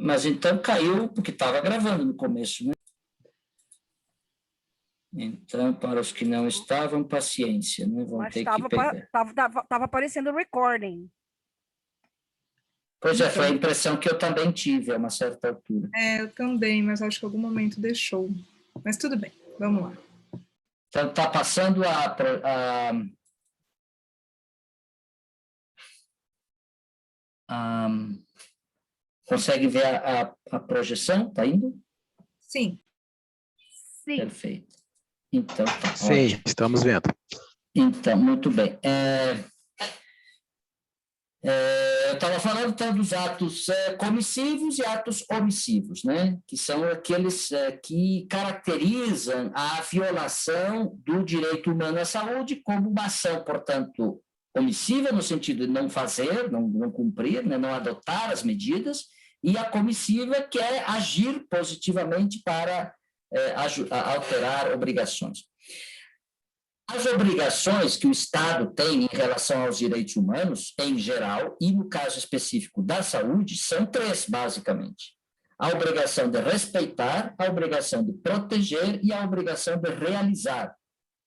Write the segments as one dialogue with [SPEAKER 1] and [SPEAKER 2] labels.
[SPEAKER 1] Mas então caiu, porque estava gravando no começo, né? Então, para os que não estavam, paciência, né? Vão
[SPEAKER 2] Mas
[SPEAKER 1] ter que pegar.
[SPEAKER 2] estava aparecendo recording.
[SPEAKER 1] Pois é, foi a
[SPEAKER 3] Então,
[SPEAKER 1] impressão que eu também tive a uma certa altura.
[SPEAKER 3] eu também, mas acho que em algum momento deixou. Mas tudo bem, vamos lá.
[SPEAKER 1] Então, está passando consegue ver a projeção? Está indo?
[SPEAKER 3] Sim.
[SPEAKER 2] Sim.
[SPEAKER 1] Perfeito. Então, tá
[SPEAKER 4] Sim,
[SPEAKER 1] ótimo.
[SPEAKER 4] estamos vendo.
[SPEAKER 1] Então, muito bem. Eu estava falando então dos atos comissivos e atos omissivos, né? Que são aqueles que caracterizam a violação do direito humano à saúde como uma ação, portanto, omissiva, no sentido de não fazer, não cumprir, né? Não adotar as medidas, e a comissiva, que é agir positivamente para alterar obrigações. As obrigações que o Estado tem em relação aos direitos humanos, em geral, e no caso específico da saúde, são três, basicamente. A obrigação de respeitar, a obrigação de proteger e a obrigação de realizar.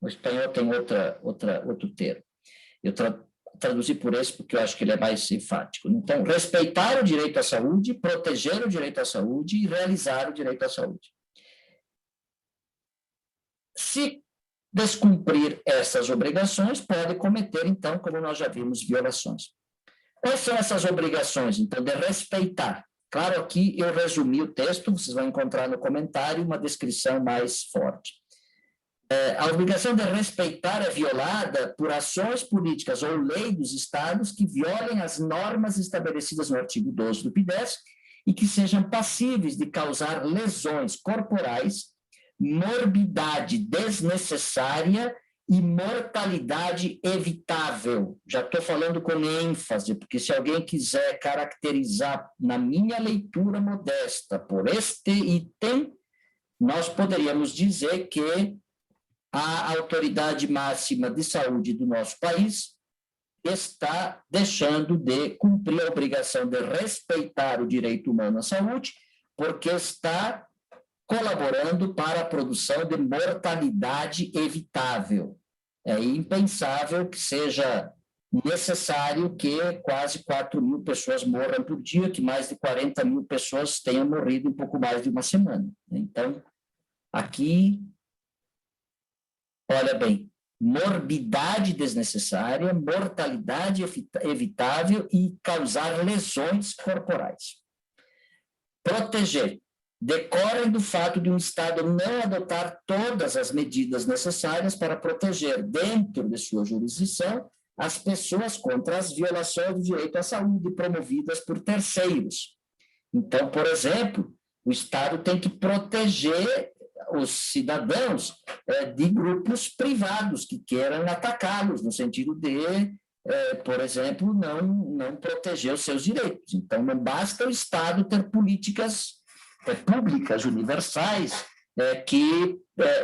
[SPEAKER 1] O espanhol tem outro termo. Eu traduzi por esse porque eu acho que ele é mais enfático. Então, respeitar o direito à saúde, proteger o direito à saúde e realizar o direito à saúde. Se descumprir essas obrigações, pode cometer, então, como nós já vimos, violações. Quais são essas obrigações, então, de respeitar? Claro, aqui eu resumi o texto, vocês vão encontrar no comentário uma descrição mais forte. A obrigação de respeitar é violada por ações políticas ou lei dos estados que violem as normas estabelecidas no artigo 12 do PIDES e que sejam passíveis de causar lesões corporais, morbidade desnecessária e mortalidade evitável. Já estou falando com ênfase, porque se alguém quiser caracterizar, na minha leitura modesta, por este item, nós poderíamos dizer que a autoridade máxima de saúde do nosso país está deixando de cumprir a obrigação de respeitar o direito humano à saúde, porque está colaborando para a produção de mortalidade evitável. É impensável que seja necessário que quase 4.000 pessoas morram por dia, que mais de 40.000 pessoas tenham morrido em pouco mais de uma semana. Então, aqui, olha bem, morbidade desnecessária, mortalidade evitável e causar lesões corporais. Proteger. Decorrem do fato de um Estado não adotar todas as medidas necessárias para proteger, dentro de sua jurisdição, as pessoas contra as violações do direito à saúde promovidas por terceiros. Então, por exemplo, o Estado tem que proteger os cidadãos de grupos privados que queiram atacá-los, no sentido de, por exemplo, não proteger os seus direitos. Então, não basta o Estado ter políticas públicas, universais, que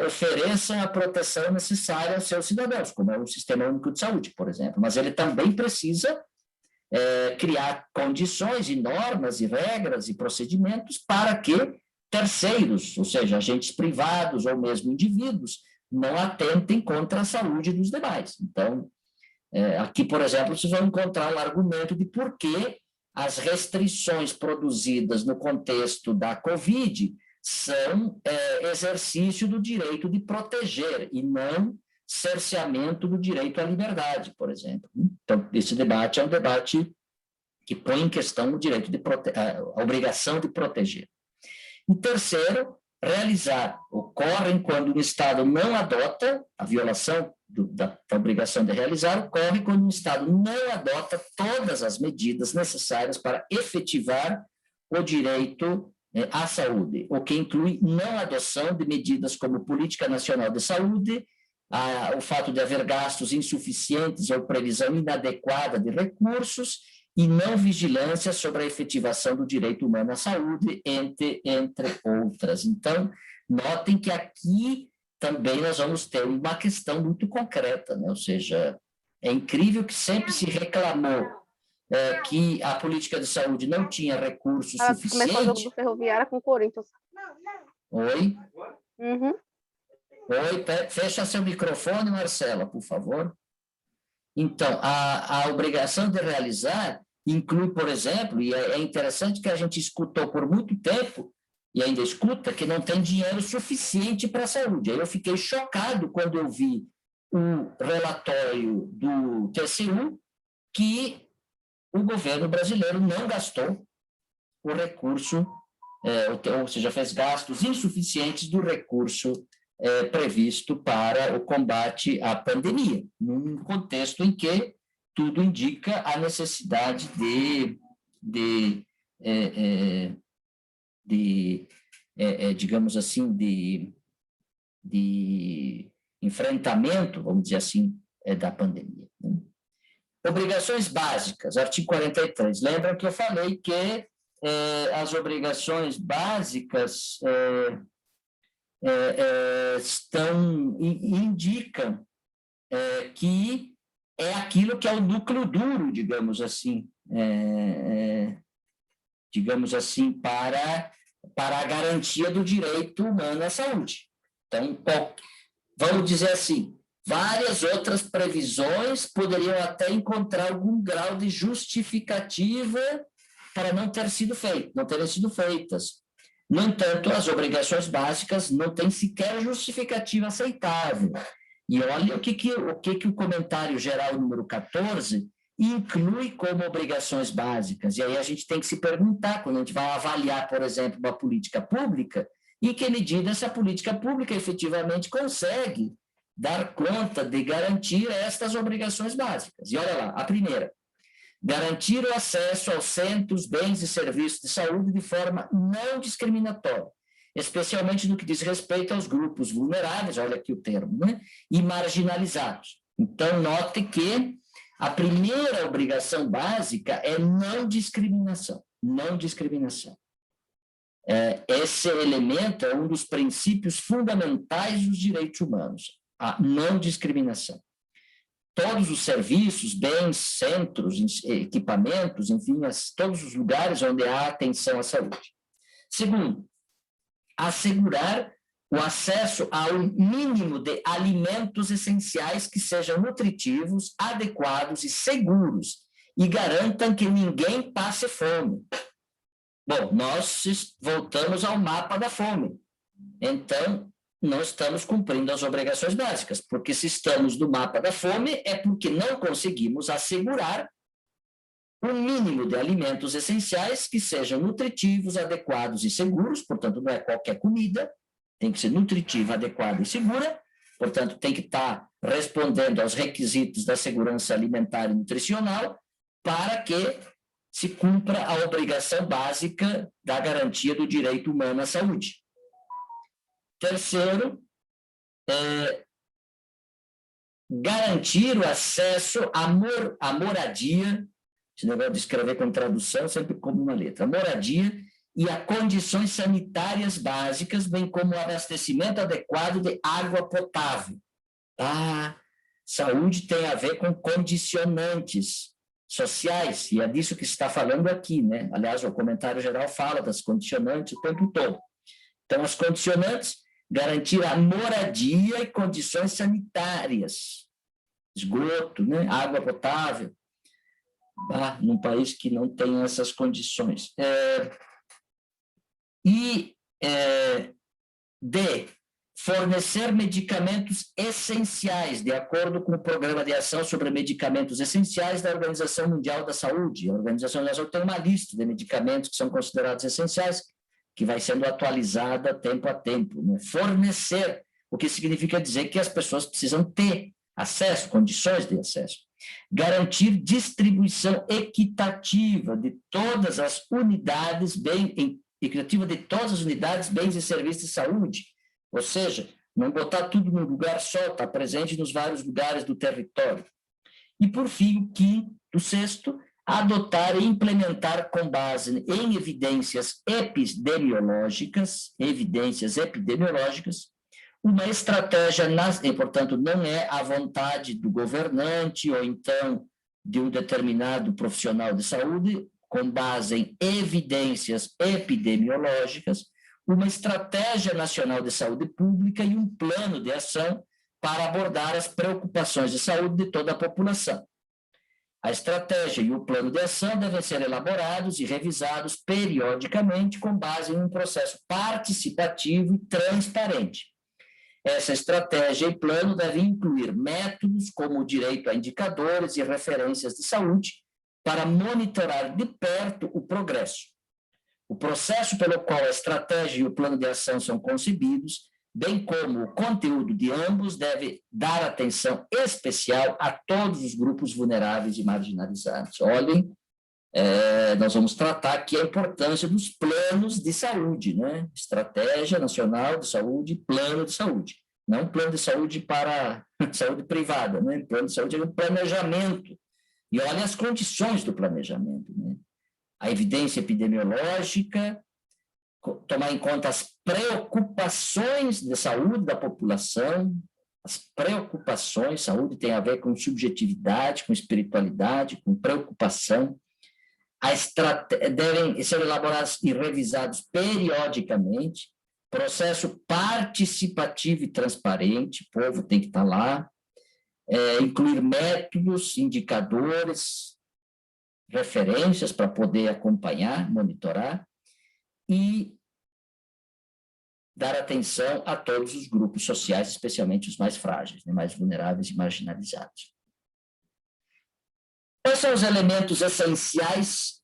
[SPEAKER 1] ofereçam a proteção necessária aos seus cidadãos, como é o Sistema Único de Saúde, por exemplo. Mas ele também precisa criar condições e normas e regras e procedimentos para que terceiros, ou seja, agentes privados ou mesmo indivíduos, não atentem contra a saúde dos demais. Então, aqui, por exemplo, vocês vão encontrar um argumento de por que as restrições produzidas no contexto da Covid são exercício do direito de proteger e não cerceamento do direito à liberdade, por exemplo. Então, esse debate é um debate que põe em questão o direito a obrigação de proteger. E terceiro, realizar. Ocorrem quando o Estado não adota a violação da obrigação de realizar, ocorre quando o Estado não adota todas as medidas necessárias para efetivar o direito à saúde, o que inclui não adoção de medidas como Política Nacional de Saúde, o fato de haver gastos insuficientes ou previsão inadequada de recursos e não vigilância sobre a efetivação do direito humano à saúde, entre outras. Então, notem que aqui também nós vamos ter uma questão muito concreta, né? Ou seja, é incrível que sempre se reclamou que a política de saúde não tinha recurso
[SPEAKER 4] Começou o jogo
[SPEAKER 1] suficiente.
[SPEAKER 4] do Ferroviária com o Corinthians.
[SPEAKER 1] Oi?
[SPEAKER 4] Uhum.
[SPEAKER 1] Oi, fecha seu microfone, Marcela, por favor. Então, a obrigação de realizar inclui, por exemplo, e é interessante que a gente escutou por muito tempo, e ainda escuta, que não tem dinheiro suficiente para a saúde. Aí eu fiquei chocado quando eu vi o relatório do TCU, que o governo brasileiro não gastou o recurso, ou seja, fez gastos insuficientes do recurso previsto para o combate à pandemia, num contexto em que tudo indica a necessidade digamos assim, de enfrentamento, vamos dizer assim, da pandemia. Obrigações básicas, artigo 43. Lembram que eu falei que as obrigações básicas indicam que é aquilo que é o núcleo duro, digamos assim, para a garantia do direito humano à saúde. Então, vamos dizer assim, várias outras previsões poderiam até encontrar algum grau de justificativa para não terem sido feitas. No entanto, as obrigações básicas não têm sequer justificativa aceitável. E olha o que o comentário geral número 14 inclui como obrigações básicas. E aí a gente tem que se perguntar, quando a gente vai avaliar, por exemplo, uma política pública, em que medida essa política pública efetivamente consegue dar conta de garantir estas obrigações básicas. E olha lá, a primeira, garantir o acesso aos centros, bens e serviços de saúde de forma não discriminatória, especialmente no que diz respeito aos grupos vulneráveis, olha aqui o termo, né? E marginalizados. Então, note que a primeira obrigação básica é não discriminação. Não discriminação. Esse elemento é um dos princípios fundamentais dos direitos humanos, a não discriminação. Todos os serviços, bens, centros, equipamentos, enfim, todos os lugares onde há atenção à saúde. Segundo, assegurar o acesso ao mínimo de alimentos essenciais que sejam nutritivos, adequados e seguros e garantam que ninguém passe fome. Bom, nós voltamos ao mapa da fome. Então, não estamos cumprindo as obrigações básicas, porque se estamos no mapa da fome é porque não conseguimos assegurar o mínimo de alimentos essenciais que sejam nutritivos, adequados e seguros, portanto, não é qualquer comida, tem que ser nutritiva, adequada e segura, portanto, tem que estar respondendo aos requisitos da segurança alimentar e nutricional para que se cumpra a obrigação básica da garantia do direito humano à saúde. Terceiro, garantir o acesso à moradia, esse negócio de escrever com tradução sempre como uma letra, moradia e a condições sanitárias básicas, bem como o abastecimento adequado de água potável. Saúde tem a ver com condicionantes sociais, e é disso que se está falando aqui, né? Aliás, o comentário geral fala das condicionantes o tempo todo. Então, as condicionantes, garantir a moradia e condições sanitárias, esgoto, né? Água potável, num país que não tem essas condições. Fornecer medicamentos essenciais, de acordo com o Programa de Ação sobre Medicamentos Essenciais da Organização Mundial da Saúde. A Organização Mundial da Saúde tem uma lista de medicamentos que são considerados essenciais, que vai sendo atualizada tempo a tempo. Né? Fornecer, o que significa dizer que as pessoas precisam ter acesso, condições de acesso. Garantir distribuição equitativa de todas as unidades, bens e serviços de saúde, ou seja, não botar tudo num lugar só, estar presente nos vários lugares do território. E, por fim, o sexto, adotar e implementar com base em evidências epidemiológicas, uma estratégia, e, portanto, não é a vontade do governante ou então de um determinado profissional de saúde, com base em evidências epidemiológicas, uma estratégia nacional de saúde pública e um plano de ação para abordar as preocupações de saúde de toda a população. A estratégia e o plano de ação devem ser elaborados e revisados periodicamente com base em um processo participativo e transparente. Essa estratégia e plano devem incluir métodos como o direito a indicadores e referências de saúde para monitorar de perto o progresso. O processo pelo qual a estratégia e o plano de ação são concebidos, bem como o conteúdo de ambos, deve dar atenção especial a todos os grupos vulneráveis e marginalizados. Olhem, nós vamos tratar aqui a importância dos planos de saúde, né? Estratégia Nacional de Saúde, plano de saúde. Não um plano de saúde para saúde privada, né? Plano de saúde é um planejamento. E olha as condições do planejamento, né? A evidência epidemiológica, tomar em conta as preocupações de saúde da população, as preocupações, saúde tem a ver com subjetividade, com espiritualidade, com preocupação. Devem ser elaborados e revisados periodicamente, processo participativo e transparente, o povo tem que estar lá, incluir métodos, indicadores, referências para poder acompanhar, monitorar, e dar atenção a todos os grupos sociais, especialmente os mais frágeis, né, mais vulneráveis e marginalizados. Quais são os elementos essenciais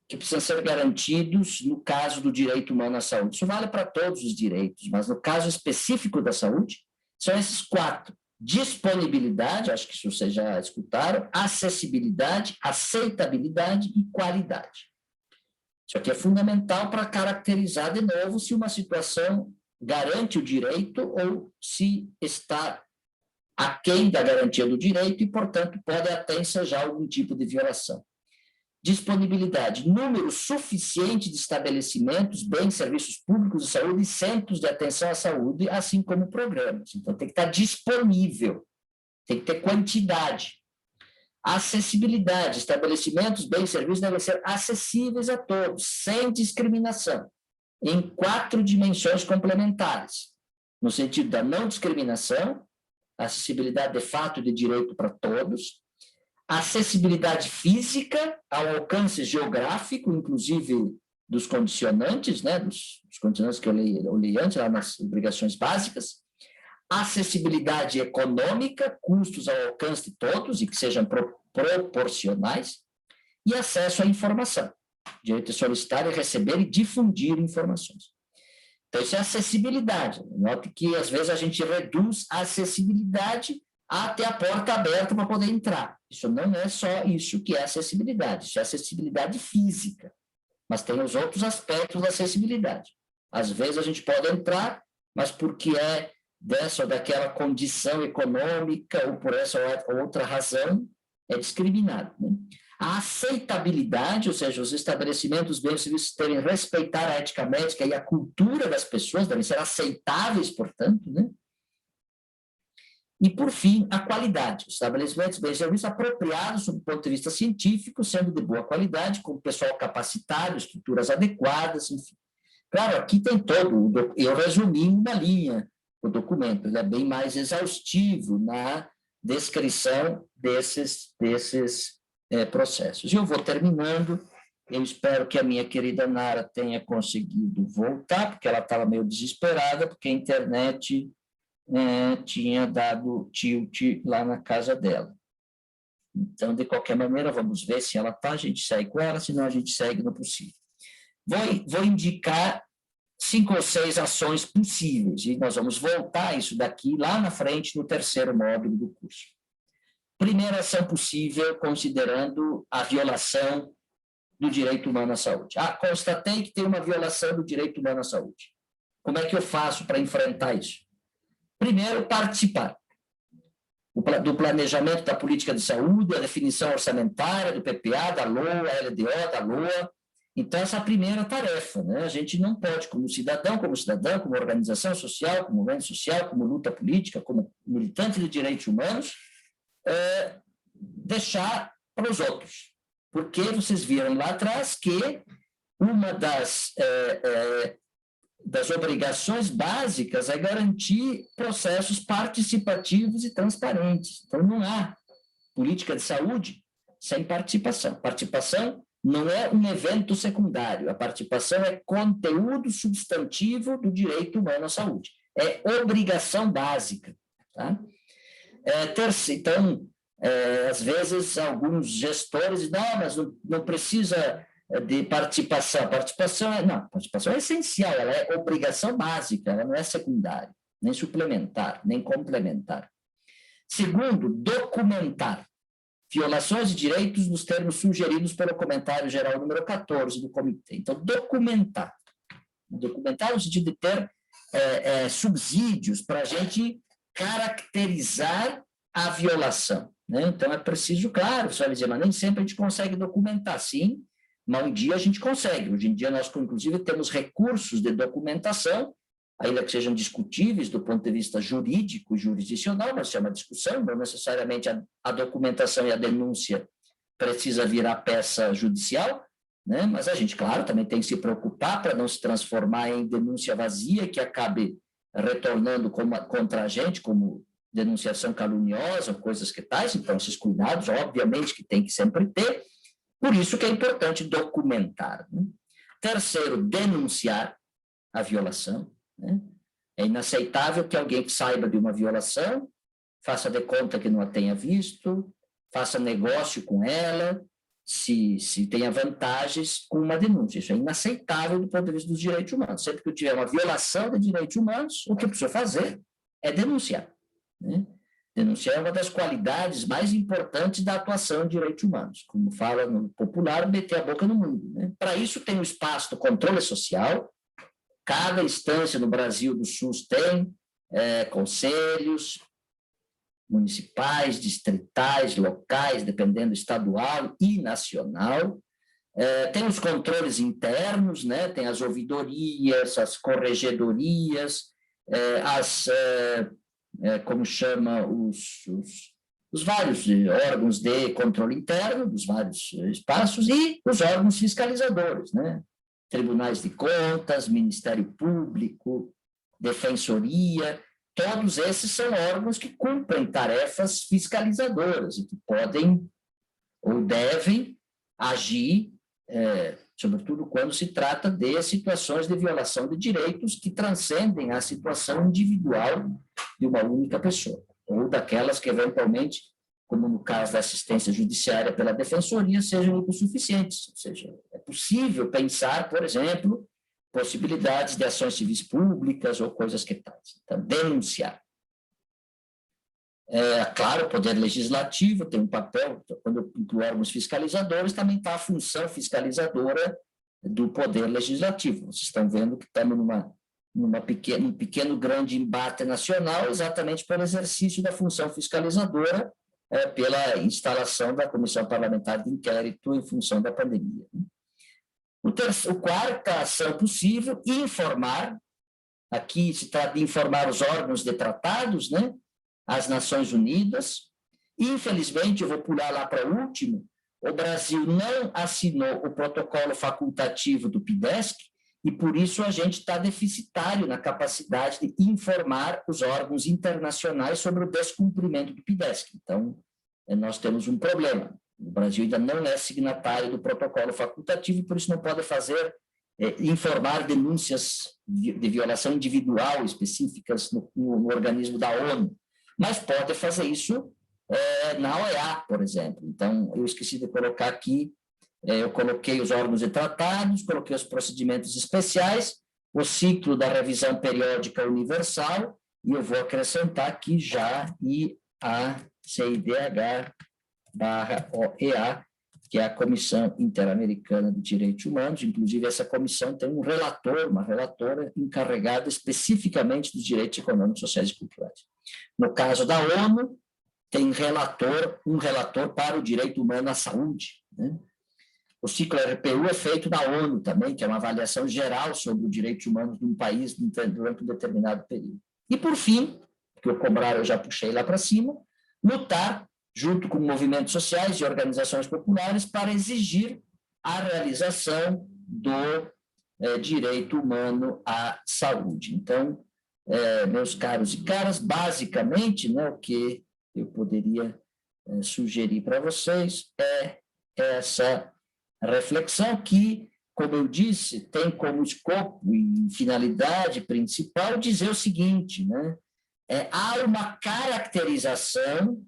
[SPEAKER 1] que precisam ser garantidos no caso do direito humano à saúde? Isso vale para todos os direitos, mas no caso específico da saúde, são esses 4. Disponibilidade, acho que isso vocês já escutaram, acessibilidade, aceitabilidade e qualidade. Isso aqui é fundamental para caracterizar de novo se uma situação garante o direito ou se está aquém da garantia do direito e, portanto, pode até ensejar algum tipo de violação. Disponibilidade, número suficiente de estabelecimentos, bens, serviços públicos de saúde e centros de atenção à saúde, assim como programas. Então, tem que estar disponível, tem que ter quantidade. Acessibilidade, estabelecimentos, bens e serviços devem ser acessíveis a todos, sem discriminação, em 4 dimensões complementares, no sentido da não discriminação, acessibilidade de fato e de direito para todos, acessibilidade física ao alcance geográfico, inclusive dos condicionantes, né, dos condicionantes que eu li antes, lá nas obrigações básicas, acessibilidade econômica, custos ao alcance de todos e que sejam proporcionais, e acesso à informação, direito de solicitar e receber e difundir informações. Então, isso é acessibilidade. Note que, às vezes, a gente reduz a acessibilidade até a porta aberta para poder entrar. Isso não é só isso que é acessibilidade, isso é acessibilidade física, mas tem os outros aspectos da acessibilidade. Às vezes, a gente pode entrar, mas porque é dessa ou daquela condição econômica ou por essa ou outra razão, é discriminado, né? A aceitabilidade, ou seja, os estabelecimentos, bens e serviços devem respeitar a ética médica e a cultura das pessoas, devem ser aceitáveis, portanto, né? E, por fim, a qualidade. Os estabelecimentos, bens e serviços apropriados sob o ponto de vista científico, sendo de boa qualidade, com pessoal capacitado, estruturas adequadas, enfim. Claro, aqui tem todo, eu resumi em uma linha o documento, ele é bem mais exaustivo na descrição desses processos. E eu vou terminando, eu espero que a minha querida Nara tenha conseguido voltar, porque ela estava meio desesperada, porque a internet tinha dado tilt lá na casa dela. Então, de qualquer maneira, vamos ver se ela está, a gente segue com ela, senão a gente segue no possível. Vou indicar 5 ou 6 ações possíveis, e nós vamos voltar isso daqui lá na frente, no 3º módulo do curso. Primeira ação possível, considerando a violação do direito humano à saúde. Constatei que tem uma violação do direito humano à saúde. Como é que eu faço para enfrentar isso? Primeiro, participar do planejamento da política de saúde, a definição orçamentária do PPA, da LOA, LDO, da LOA. Então, essa é a primeira tarefa, né? A gente não pode, como cidadão, como organização social, como movimento social, como luta política, como militante de direitos humanos, deixar para os outros. Porque vocês viram lá atrás que uma das obrigações básicas é garantir processos participativos e transparentes. Então, não há política de saúde sem participação. Participação não é um evento secundário. A participação é conteúdo substantivo do direito humano à saúde. É obrigação básica. Tá? Então, às vezes, alguns gestores dizem, não, mas não precisa de participação. Participação é essencial, ela é obrigação básica, ela não é secundária, nem suplementar, nem complementar. Segundo, documentar violações de direitos nos termos sugeridos pelo comentário geral número 14 do comitê. Então, documentar. Documentar no sentido de ter subsídios para a gente caracterizar a violação. Né? Então, é preciso, claro, você vai dizer, mas nem sempre a gente consegue documentar, sim, mas um dia a gente consegue. Hoje em dia, nós, inclusive, temos recursos de documentação, ainda que sejam discutíveis do ponto de vista jurídico e jurisdicional, mas isso é uma discussão, não necessariamente a documentação e a denúncia precisa virar peça judicial, né? Mas a gente, claro, também tem que se preocupar para não se transformar em denúncia vazia que acabe retornando contra a gente como denunciação caluniosa, coisas que tais. Então, esses cuidados, obviamente, que tem que sempre ter. Por isso que é importante documentar. Né? Terceiro, denunciar a violação. Né? É inaceitável que alguém que saiba de uma violação faça de conta que não a tenha visto, faça negócio com ela, se tenha vantagens com uma denúncia. Isso é inaceitável do ponto de vista dos direitos humanos. Sempre que eu tiver uma violação de direitos humanos, o que eu preciso fazer é denunciar. Né? Denunciar é uma das qualidades mais importantes da atuação de direitos humanos. Como fala no popular, meter a boca no mundo. Né? Para isso tem o espaço do controle social. Cada instância no Brasil do SUS tem conselhos municipais, distritais, locais, dependendo estadual e nacional. Tem os controles internos, né? Tem as ouvidorias, as corregedorias, como chama, os vários órgãos de controle interno, dos vários espaços, e os órgãos fiscalizadores, né? Tribunais de Contas, Ministério Público, Defensoria, todos esses são órgãos que cumprem tarefas fiscalizadoras e que podem ou devem agir, sobretudo quando se trata de situações de violação de direitos que transcendem a situação individual de uma única pessoa, ou daquelas que, eventualmente, como no caso da assistência judiciária pela defensoria, sejam hipossuficientes. Ou seja, é possível pensar, por exemplo, possibilidades de ações civis públicas ou coisas que tais. Então, denunciar. Claro, o Poder Legislativo tem um papel, quando eu incluo órgãos fiscalizadores, também está a função fiscalizadora do Poder Legislativo. Vocês estão vendo que estamos num pequeno grande embate nacional, exatamente pelo exercício da função fiscalizadora, pela instalação da Comissão Parlamentar de Inquérito em função da pandemia. Quarta ação possível, informar. Aqui se trata de informar os órgãos de tratados, né? As Nações Unidas. Infelizmente, eu vou pular lá para o último, o Brasil não assinou o protocolo facultativo do PIDESC, e por isso a gente está deficitário na capacidade de informar os órgãos internacionais sobre o descumprimento do PIDESC. Então, nós temos um problema. O Brasil ainda não é signatário do protocolo facultativo e por isso não pode informar denúncias de violação individual específicas no organismo da ONU, mas pode fazer isso na OEA, por exemplo. Então, eu esqueci de colocar aqui, eu coloquei os órgãos de tratados, coloquei os procedimentos especiais, o ciclo da revisão periódica universal, e eu vou acrescentar aqui já IACIDH/OEA, que é a Comissão Interamericana de Direitos Humanos. Inclusive, essa comissão tem um relator, uma relatora encarregada especificamente dos direitos econômicos, sociais e culturais. No caso da ONU, tem um relator para o direito humano à saúde, né? O ciclo RPU é feito na ONU também, que é uma avaliação geral sobre os direitos humanos de um país durante um determinado período. E, por fim, porque o cobrar eu já puxei lá para cima, lutar junto com movimentos sociais e organizações populares, para exigir a realização do direito humano à saúde. Então, meus caros e caras, basicamente, né, o que eu poderia sugerir para vocês é essa reflexão que, como eu disse, tem como escopo e finalidade principal dizer o seguinte, né? Há uma caracterização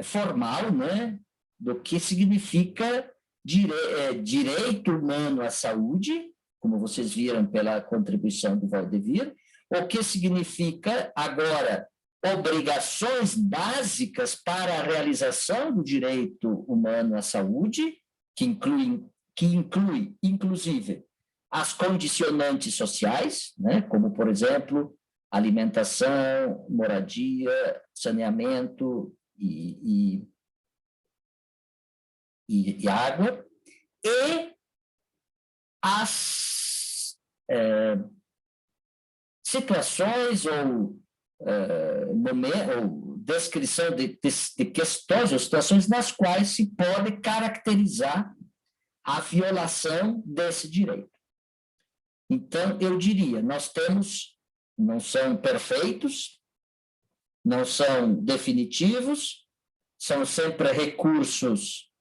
[SPEAKER 1] formal, né, do que significa direito humano à saúde, como vocês viram pela contribuição do Valdevir, o que significa, agora, obrigações básicas para a realização do direito humano à saúde, que inclui, inclusive, as condicionantes sociais, né, como, por exemplo, alimentação, moradia, saneamento e água, e as situações ou descrição de questões ou situações nas quais se pode caracterizar a violação desse direito. Então, eu diria, nós temos, não são perfeitos, não são definitivos, são sempre recursos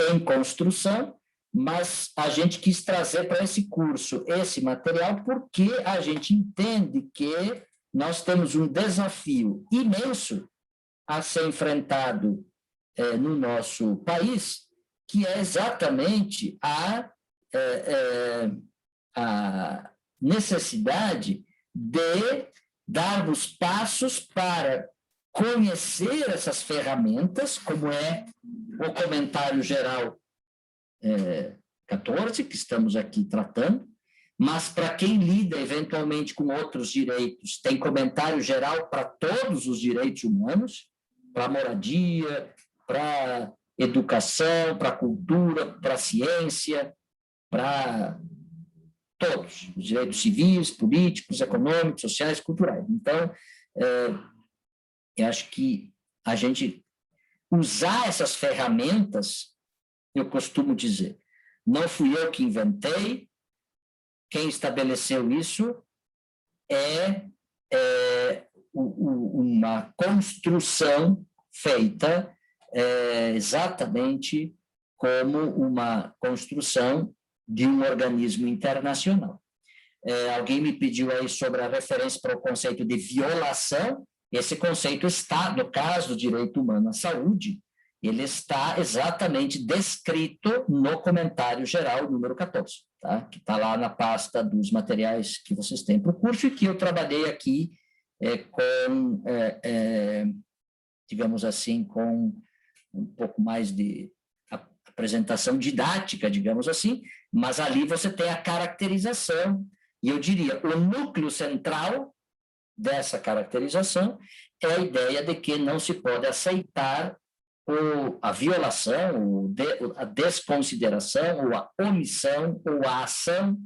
[SPEAKER 1] em construção, mas a gente quis trazer para esse curso esse material porque a gente entende que nós temos um desafio imenso a ser enfrentado no nosso país, que é exatamente a necessidade de darmos passos para conhecer essas ferramentas, como é o comentário geral 14, que estamos aqui tratando, mas para quem lida eventualmente com outros direitos, tem comentário geral para todos os direitos humanos, para a moradia, para educação, para a cultura, para a ciência, para todos, os direitos civis, políticos, econômicos, sociais, culturais. Então, eu acho que a gente usar essas ferramentas, eu costumo dizer, não fui eu que inventei, quem estabeleceu isso é uma construção feita exatamente como uma construção de um organismo internacional. Alguém me pediu aí sobre a referência para o conceito de violação. Esse conceito está, no caso do direito humano à saúde, ele está exatamente descrito no comentário geral número 14, tá? Que está lá na pasta dos materiais que vocês têm para o curso e que eu trabalhei aqui com, digamos assim, com um pouco mais de apresentação didática, digamos assim, mas ali você tem a caracterização, e eu diria, o núcleo central dessa caracterização é a ideia de que não se pode aceitar a violação, a desconsideração, ou a omissão, ou a ação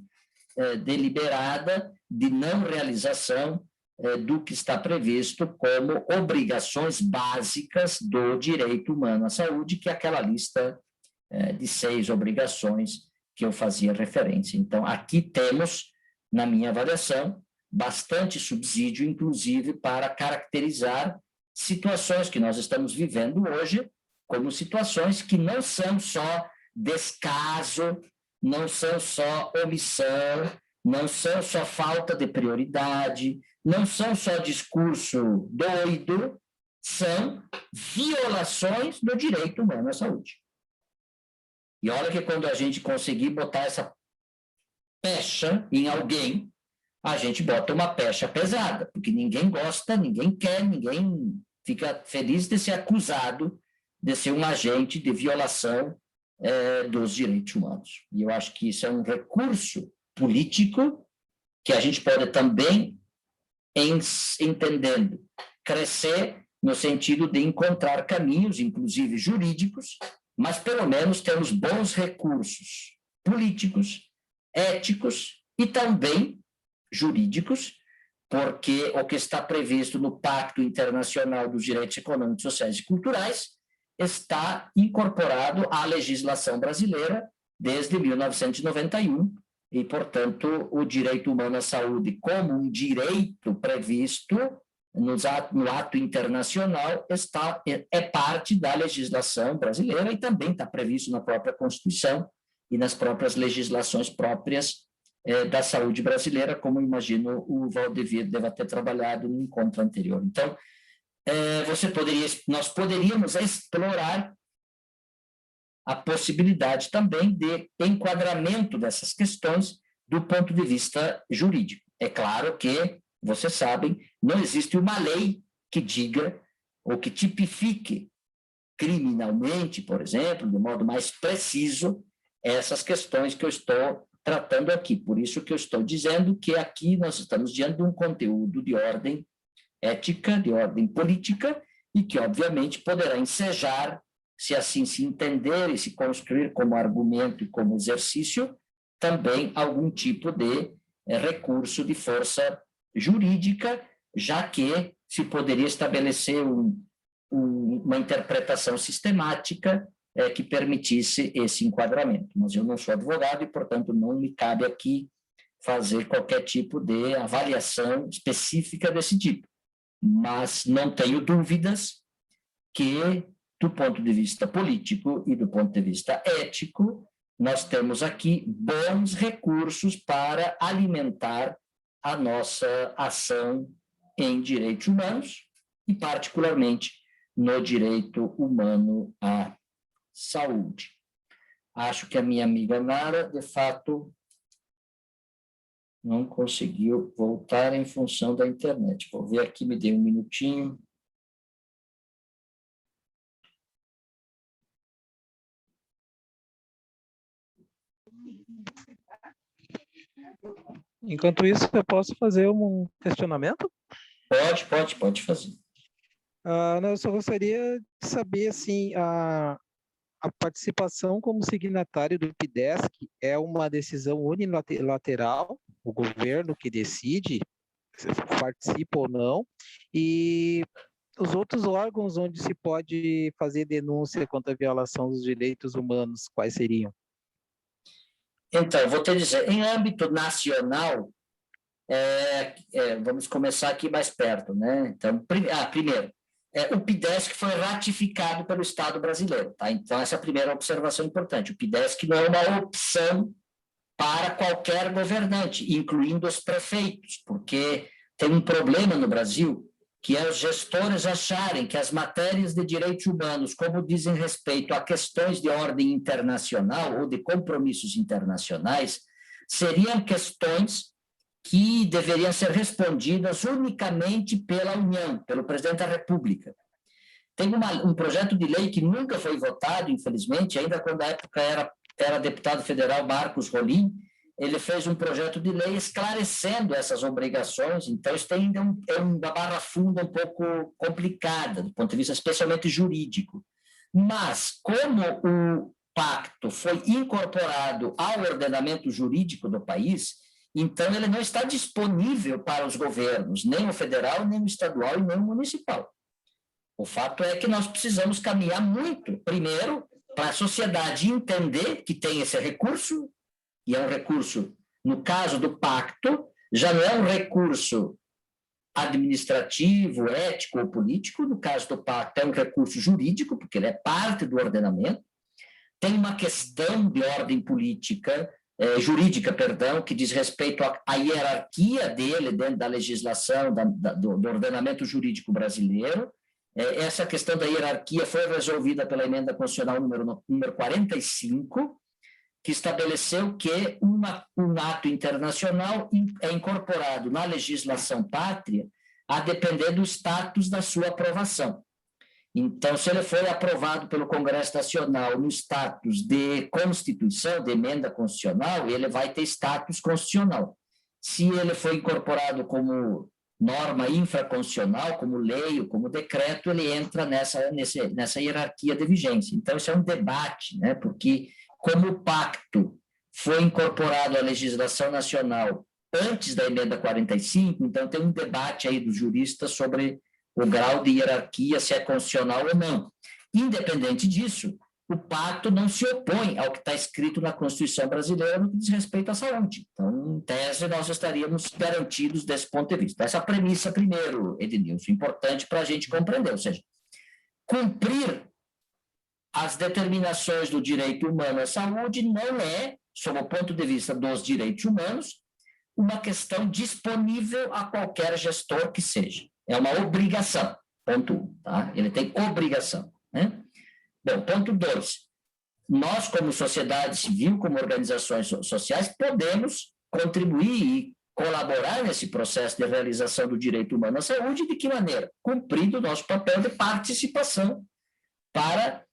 [SPEAKER 1] deliberada de não realização do que está previsto como obrigações básicas do direito humano à saúde, que é aquela lista de 6 obrigações que eu fazia referência. Então, aqui temos, na minha avaliação, bastante subsídio, inclusive, para caracterizar situações que nós estamos vivendo hoje como situações que não são só descaso, não são só omissão, não são só falta de prioridade, não são só discurso doido, são violações do direito humano à saúde. E olha que quando a gente conseguir botar essa pecha em alguém, a gente bota uma pecha pesada, porque ninguém gosta, ninguém quer, ninguém fica feliz de ser acusado de ser um agente de violação dos direitos humanos. E eu acho que isso é um recurso político que a gente pode também, entendendo, crescer no sentido de encontrar caminhos, inclusive jurídicos, mas pelo menos temos bons recursos políticos, éticos e também jurídicos porque o que está previsto no Pacto Internacional dos Direitos Econômicos, Sociais e Culturais está incorporado à legislação brasileira desde 1991, e, portanto, o direito humano à saúde, como um direito previsto no ato internacional, é parte da legislação brasileira e também está previsto na própria Constituição e nas próprias legislações próprias da saúde brasileira, como imagino o Valdevir deva ter trabalhado no encontro anterior. Então, nós poderíamos explorar a possibilidade também de enquadramento dessas questões do ponto de vista jurídico. É claro que, vocês sabem, não existe uma lei que diga ou que tipifique criminalmente, por exemplo, de modo mais preciso, essas questões que eu estou tratando aqui. Por isso que eu estou dizendo que aqui nós estamos diante de um conteúdo de ordem ética, de ordem política, e que, obviamente, poderá ensejar, se assim se entender e se construir como argumento e como exercício, também algum tipo de recurso de força jurídica, já que se poderia estabelecer uma interpretação sistemática que permitisse esse enquadramento. Mas eu não sou advogado e, portanto, não me cabe aqui fazer qualquer tipo de avaliação específica desse tipo. Mas não tenho dúvidas que, do ponto de vista político e do ponto de vista ético, nós temos aqui bons recursos para alimentar a nossa ação em direitos humanos e, particularmente, no direito humano à saúde. Acho que a minha amiga Nara, de fato, não conseguiu voltar em função da internet. Vou ver aqui, me dê um minutinho.
[SPEAKER 5] Enquanto isso, eu posso fazer um questionamento?
[SPEAKER 1] Pode fazer.
[SPEAKER 5] Eu só gostaria de saber, assim, a participação como signatário do PIDESC é uma decisão unilateral, o governo que decide se participa ou não, e os outros órgãos onde se pode fazer denúncia contra a violação dos direitos humanos, quais seriam?
[SPEAKER 1] Então, vou te dizer, em âmbito nacional, vamos começar aqui mais perto, né? Então, primeiro, o PIDESC foi ratificado pelo Estado brasileiro, tá? Então, essa é a primeira observação importante. O PIDESC não é uma opção para qualquer governante, incluindo os prefeitos, porque tem um problema no Brasil, que é os gestores acharem que as matérias de direitos humanos, como dizem respeito a questões de ordem internacional ou de compromissos internacionais, seriam questões que deveriam ser respondidas unicamente pela União, pelo presidente da República. Tem um projeto de lei que nunca foi votado, infelizmente, ainda quando a época era deputado federal Marcos Rolim, ele fez um projeto de lei esclarecendo essas obrigações, então isso ainda é uma barra funda um pouco complicada, do ponto de vista especialmente jurídico. Mas, como o pacto foi incorporado ao ordenamento jurídico do país, então ele não está disponível para os governos, nem o federal, nem o estadual e nem o municipal. O fato é que nós precisamos caminhar muito, primeiro, para a sociedade entender que tem esse recurso, e é um recurso, no caso do pacto, já não é um recurso administrativo, ético ou político, no caso do pacto é um recurso jurídico, porque ele é parte do ordenamento, tem uma questão de ordem política, jurídica, que diz respeito à hierarquia dele dentro da legislação, do ordenamento jurídico brasileiro. Essa questão da hierarquia foi resolvida pela emenda constitucional número 45, que estabeleceu que um ato internacional é incorporado na legislação pátria a depender do status da sua aprovação. Então, se ele foi aprovado pelo Congresso Nacional no status de Constituição, de emenda constitucional, ele vai ter status constitucional. Se ele foi incorporado como norma infraconstitucional, como lei ou como decreto, ele entra nessa hierarquia de vigência. Então, isso é um debate, né? Porque como o pacto foi incorporado à legislação nacional antes da emenda 45, então tem um debate aí dos juristas sobre o grau de hierarquia, se é constitucional ou não. Independente disso, o pacto não se opõe ao que está escrito na Constituição brasileira no que diz respeito à saúde. Então, em tese, nós estaríamos garantidos desse ponto de vista. Essa premissa, primeiro, Ednilson, importante para a gente compreender, ou seja, cumprir as determinações do direito humano à saúde não é, sob o ponto de vista dos direitos humanos, uma questão disponível a qualquer gestor que seja. É uma obrigação, ponto 1, tá? Ele tem obrigação, né? Bom, ponto 2, nós como sociedade civil, como organizações sociais, podemos contribuir e colaborar nesse processo de realização do direito humano à saúde, de que maneira? Cumprindo o nosso papel de participação para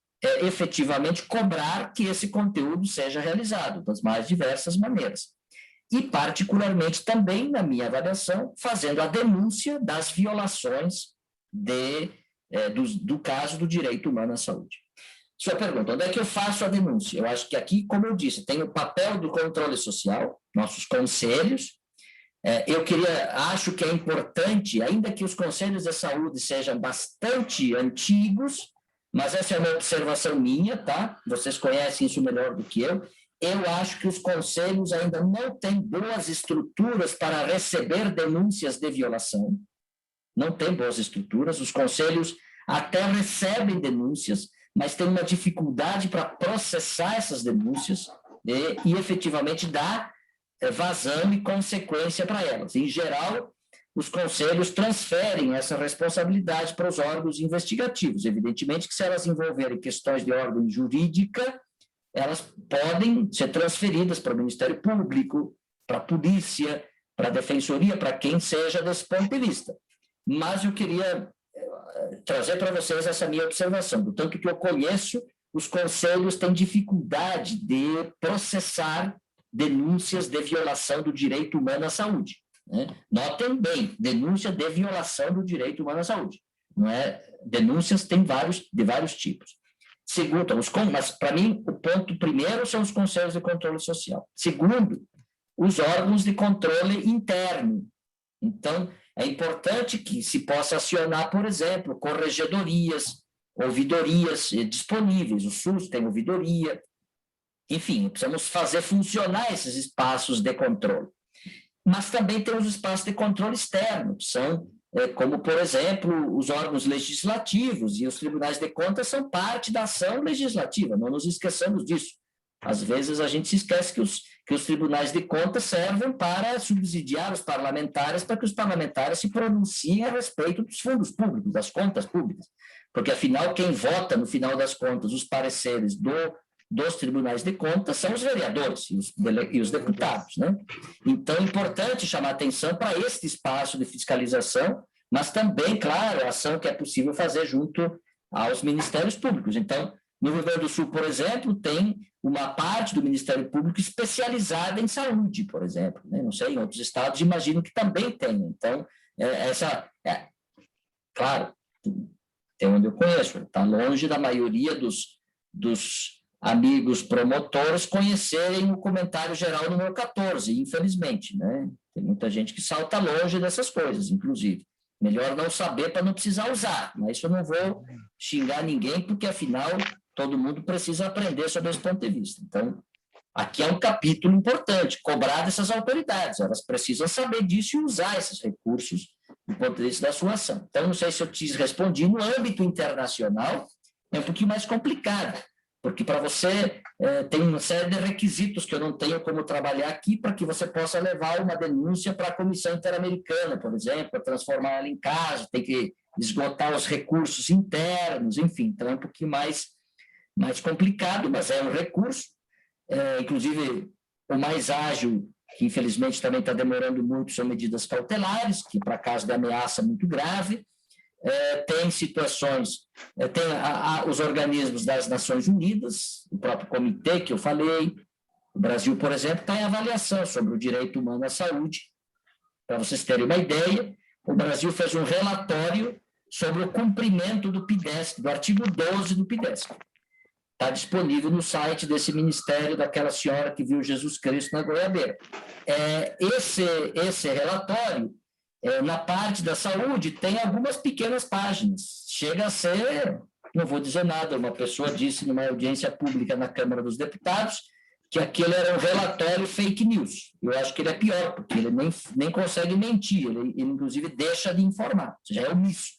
[SPEAKER 1] efetivamente cobrar que esse conteúdo seja realizado das mais diversas maneiras. E, particularmente, também, na minha avaliação, fazendo a denúncia das violações do caso do direito humano à saúde. Sua pergunta, onde é que eu faço a denúncia? Eu acho que aqui, como eu disse, tem o papel do controle social, nossos conselhos. Acho que é importante, ainda que os conselhos de saúde sejam bastante antigos, mas essa é uma observação minha, tá? Vocês conhecem isso melhor do que eu. Eu acho que os conselhos ainda não têm boas estruturas para receber denúncias de violação. Não tem boas estruturas. Os conselhos até recebem denúncias, mas têm uma dificuldade para processar essas denúncias e efetivamente dar vazão e consequência para elas. Em geral, os conselhos transferem essa responsabilidade para os órgãos investigativos. Evidentemente que se elas envolverem questões de ordem jurídica, elas podem ser transferidas para o Ministério Público, para a polícia, para a defensoria, para quem seja desse ponto de vista. Mas eu queria trazer para vocês essa minha observação. Do tanto que eu conheço, os conselhos têm dificuldade de processar denúncias de violação do direito humano à saúde, né? Notem bem, denúncia de violação do direito humano à saúde. Não é? Denúncias tem de vários tipos. Segundo, mas para mim, o ponto primeiro são os conselhos de controle social. Segundo, os órgãos de controle interno. Então, é importante que se possa acionar, por exemplo, corregedorias, ouvidorias disponíveis. O SUS tem ouvidoria. Enfim, precisamos fazer funcionar esses espaços de controle. Mas também tem os espaços de controle externo, que são, como, por exemplo, os órgãos legislativos, e os tribunais de contas são parte da ação legislativa, não nos esqueçamos disso. Às vezes a gente se esquece que os tribunais de contas servem para subsidiar os parlamentares, para que os parlamentares se pronunciem a respeito dos fundos públicos, das contas públicas. Porque, afinal, quem vota, no final das contas, os pareceres dos tribunais de contas são os vereadores e os deputados, né? Então, é importante chamar atenção para este espaço de fiscalização, mas também, claro, a ação que é possível fazer junto aos ministérios públicos. Então, no Rio Grande do Sul, por exemplo, tem uma parte do Ministério Público especializada em saúde, por exemplo, né? Não sei, em outros estados imagino que também tem. Então, claro, tem onde eu conheço, está longe da maioria dos amigos promotores conhecerem o comentário geral número 14, infelizmente, né? Tem muita gente que salta longe dessas coisas, inclusive. Melhor não saber para não precisar usar, mas isso eu não vou xingar ninguém, porque, afinal, todo mundo precisa aprender sobre esse ponto de vista. Então, aqui é um capítulo importante, cobrar dessas autoridades, elas precisam saber disso e usar esses recursos do ponto de vista da sua ação. Então, não sei se eu te respondi, no âmbito internacional é um pouquinho mais complicado, porque para você tem uma série de requisitos que eu não tenho como trabalhar aqui para que você possa levar uma denúncia para a Comissão Interamericana, por exemplo, para transformar ela em caso, tem que esgotar os recursos internos, enfim, então é um pouquinho mais complicado, mas é um recurso, inclusive o mais ágil, que infelizmente também está demorando muito, são medidas cautelares, que para caso de ameaça muito grave. Tem situações, tem os organismos das Nações Unidas, o próprio comitê que eu falei. O Brasil, por exemplo, está em avaliação sobre o direito humano à saúde. Para vocês terem uma ideia, o Brasil fez um relatório sobre o cumprimento do PIDESC, do artigo 12 do PIDESC. Está disponível no site desse ministério daquela senhora que viu Jesus Cristo na goiabeira. Esse relatório, na parte da saúde, tem algumas pequenas páginas. Chega a ser, não vou dizer nada, uma pessoa disse numa audiência pública na Câmara dos Deputados que aquele era um relatório fake news. Eu acho que ele é pior, porque ele nem consegue mentir, ele inclusive deixa de informar, ou seja, é omisso.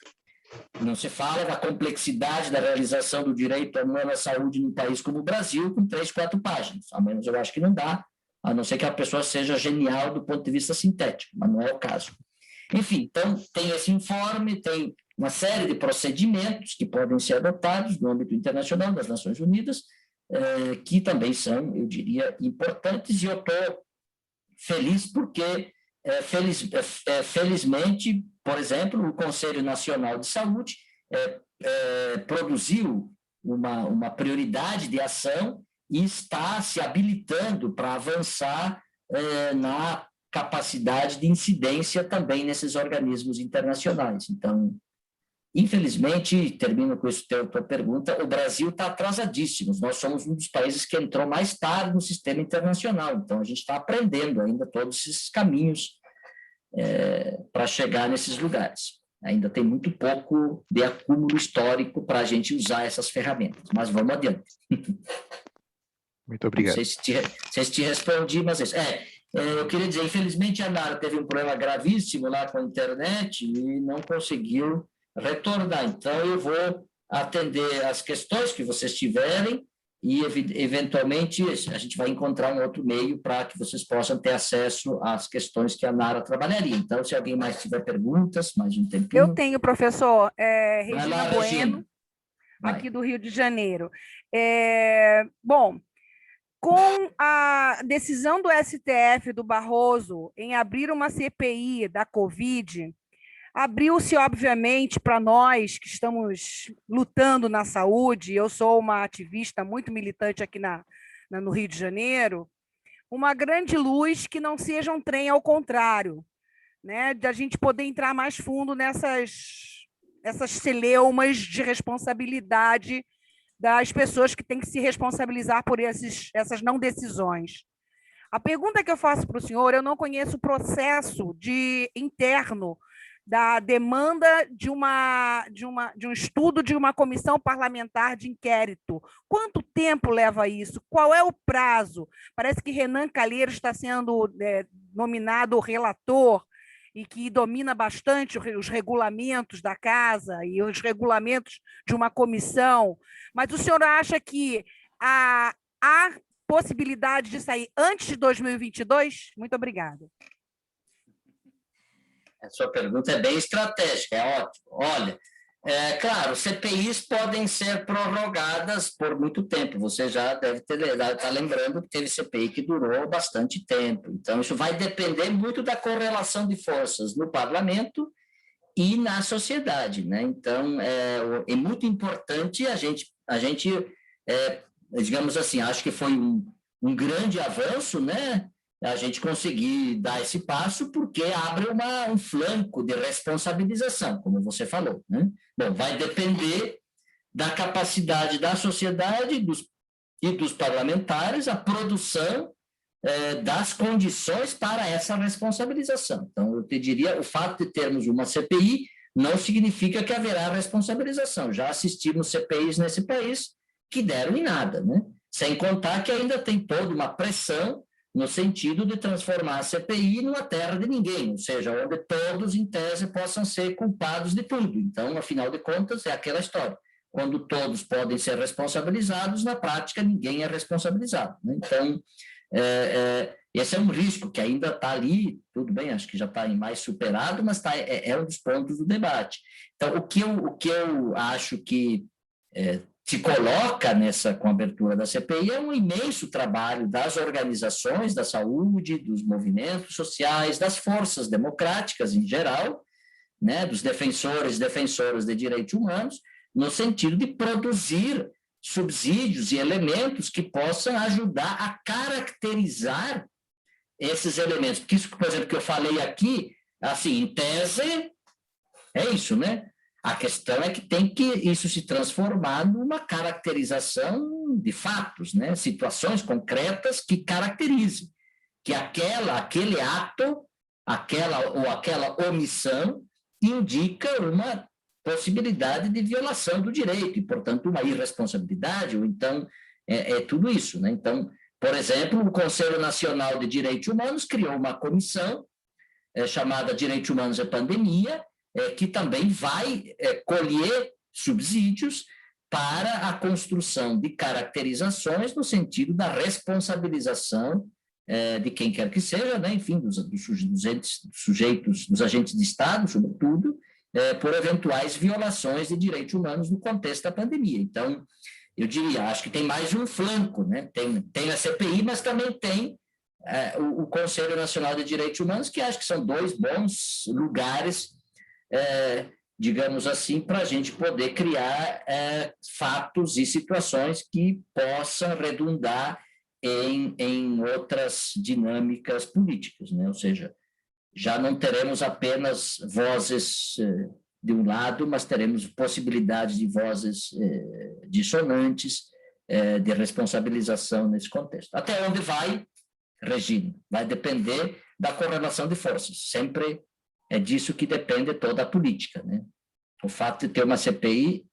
[SPEAKER 1] Não se fala da complexidade da realização do direito humano à saúde num país como o Brasil, com 3, 4 páginas. Ao menos eu acho que não dá, a não ser que a pessoa seja genial do ponto de vista sintético, mas não é o caso. Enfim, então, tem esse informe, tem uma série de procedimentos que podem ser adotados no âmbito internacional das Nações Unidas, que também são, eu diria, importantes, e eu estou feliz porque, felizmente, por exemplo, o Conselho Nacional de Saúde produziu uma prioridade de ação e está se habilitando para avançar na capacidade de incidência também nesses organismos internacionais. Então, infelizmente, termino com isso a tua pergunta, o Brasil está atrasadíssimo, nós somos um dos países que entrou mais tarde no sistema internacional, então a gente está aprendendo ainda todos esses caminhos para chegar nesses lugares. Ainda tem muito pouco de acúmulo histórico para a gente usar essas ferramentas, mas vamos adiante.
[SPEAKER 5] Muito obrigado.
[SPEAKER 1] Não sei se te respondi, mas eu queria dizer, infelizmente a Nara teve um problema gravíssimo lá com a internet e não conseguiu retornar. Então, eu vou atender as questões que vocês tiverem e, eventualmente, a gente vai encontrar um outro meio para que vocês possam ter acesso às questões que a Nara trabalharia. Então, se alguém mais tiver perguntas, mais um tempinho.
[SPEAKER 2] Eu tenho, professor,
[SPEAKER 1] Vai
[SPEAKER 2] Regina
[SPEAKER 1] lá,
[SPEAKER 2] Bueno,
[SPEAKER 1] Regina.
[SPEAKER 2] aqui do Rio de Janeiro. Bom, com a decisão do STF, do Barroso, em abrir uma CPI da Covid, abriu-se, obviamente, para nós que estamos lutando na saúde, eu sou uma ativista muito militante aqui no Rio de Janeiro, uma grande luz que não seja um trem ao contrário, né? De a gente poder entrar mais fundo essas celeumas de responsabilidade das pessoas que têm que se responsabilizar por essas não decisões. A pergunta que eu faço para o senhor, eu não conheço o processo interno da demanda de um estudo de uma comissão parlamentar de inquérito. Quanto tempo leva isso? Qual é o prazo? Parece que Renan Calheiros está sendo nominado relator e que domina bastante os regulamentos da casa e os regulamentos de uma comissão. Mas o senhor acha que há possibilidade de sair antes de 2022? Muito obrigada.
[SPEAKER 1] A sua pergunta é bem estratégica, é ótimo. Olha, claro, CPIs podem ser prorrogadas por muito tempo. Você já deve estar lembrando que teve CPI que durou bastante tempo. Então, isso vai depender muito da correlação de forças no parlamento e na sociedade, né? Então, é muito importante a gente digamos assim, acho que foi um grande avanço, né? A gente conseguir dar esse passo, porque abre um flanco de responsabilização, como você falou, né? Bom, vai depender da capacidade da sociedade e dos parlamentares a produção das condições para essa responsabilização. Então, eu te diria, o fato de termos uma CPI não significa que haverá responsabilização. Já assistimos CPIs nesse país que deram em nada, né? Sem contar que ainda tem toda uma pressão no sentido de transformar a CPI numa terra de ninguém, ou seja, onde todos, em tese, possam ser culpados de tudo. Então, afinal de contas, é aquela história. Quando todos podem ser responsabilizados, na prática, ninguém é responsabilizado, né? Então, esse é um risco que ainda está ali, tudo bem, acho que já está mais superado, mas é um dos pontos do debate. Então, o que eu acho que se coloca com a abertura da CPI é um imenso trabalho das organizações da saúde, dos movimentos sociais, das forças democráticas em geral, né, dos defensoras de direitos humanos, no sentido de produzir subsídios e elementos que possam ajudar a caracterizar esses elementos. Porque isso, por exemplo, que eu falei aqui, assim, em tese, é isso, né? A questão é que tem que isso se transformar numa caracterização de fatos, né? Situações concretas que caracterizem que aquele ato, aquela omissão indica uma possibilidade de violação do direito e, portanto, uma irresponsabilidade, ou então tudo isso, né? Então, por exemplo, o Conselho Nacional de Direitos Humanos criou uma comissão chamada Direitos Humanos e Pandemia, que também vai colher subsídios para a construção de caracterizações no sentido da responsabilização de quem quer que seja, né? Enfim, dos sujeitos, dos agentes de Estado, sobretudo, por eventuais violações de direitos humanos no contexto da pandemia. Então, eu diria, acho que tem mais de um flanco, né? Tem a CPI, mas também tem o Conselho Nacional de Direitos Humanos, que acho que são dois bons lugares, digamos assim, para a gente poder criar fatos e situações que possam redundar em outras dinâmicas políticas, né? Ou seja, já não teremos apenas vozes de um lado, mas teremos possibilidades de vozes dissonantes, de responsabilização nesse contexto. Até onde vai, Regina? Vai depender da correlação de forças. Sempre é disso que depende toda a política, né? O fato de ter uma CPI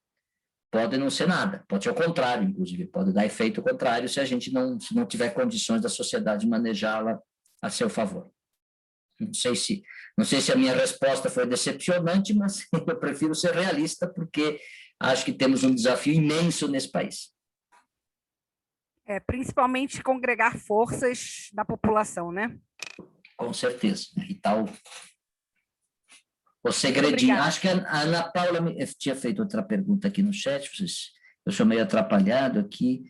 [SPEAKER 1] pode não ser nada, pode ser o contrário, inclusive, pode dar efeito contrário se a gente não tiver condições da sociedade manejá-la a seu favor. Não sei se a minha resposta foi decepcionante, mas eu prefiro ser realista, porque acho que temos um desafio imenso nesse país.
[SPEAKER 2] Principalmente congregar forças da população, né?
[SPEAKER 1] Com certeza. E tal. O segredinho. Acho que a Ana Paula tinha feito outra pergunta aqui no chat, eu sou meio atrapalhado aqui.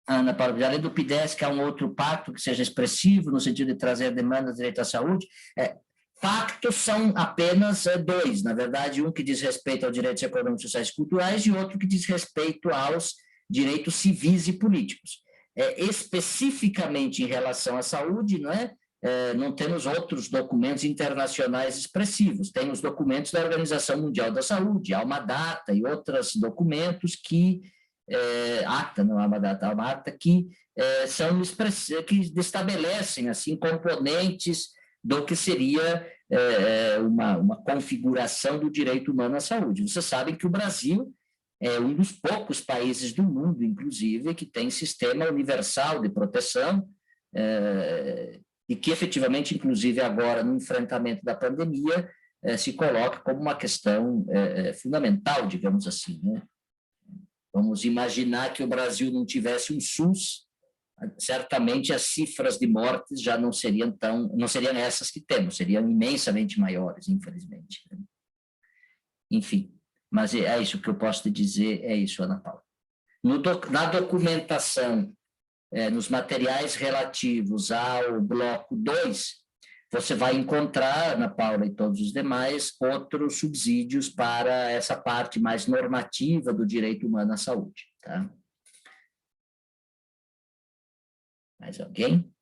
[SPEAKER 1] Ana Paula, além do PIDES, que há um outro pacto que seja expressivo, no sentido de trazer demandas de direito à saúde. Pactos são apenas dois, na verdade, um que diz respeito aos direitos econômicos, sociais e culturais, e outro que diz respeito aos direitos civis e políticos. Especificamente em relação à saúde, não é? Não temos outros documentos internacionais expressivos, tem os documentos da Organização Mundial da Saúde, há uma data e outros documentos que, ACTA, não há uma data, há uma ACTA, que que estabelecem assim, componentes do que seria uma configuração do direito humano à saúde. Vocês sabem que o Brasil é um dos poucos países do mundo, inclusive, que tem sistema universal de proteção, e que efetivamente, inclusive agora, no enfrentamento da pandemia, se coloca como uma questão fundamental, digamos assim, né? Vamos imaginar que o Brasil não tivesse um SUS, certamente as cifras de mortes já não seriam essas que temos, seriam imensamente maiores, infelizmente. Enfim, mas é isso que eu posso te dizer, é isso, Ana Paula. Na documentação, nos materiais relativos ao bloco 2, você vai encontrar, Ana Paula e todos os demais, outros subsídios para essa parte mais normativa do direito humano à saúde. Tá? Mais alguém?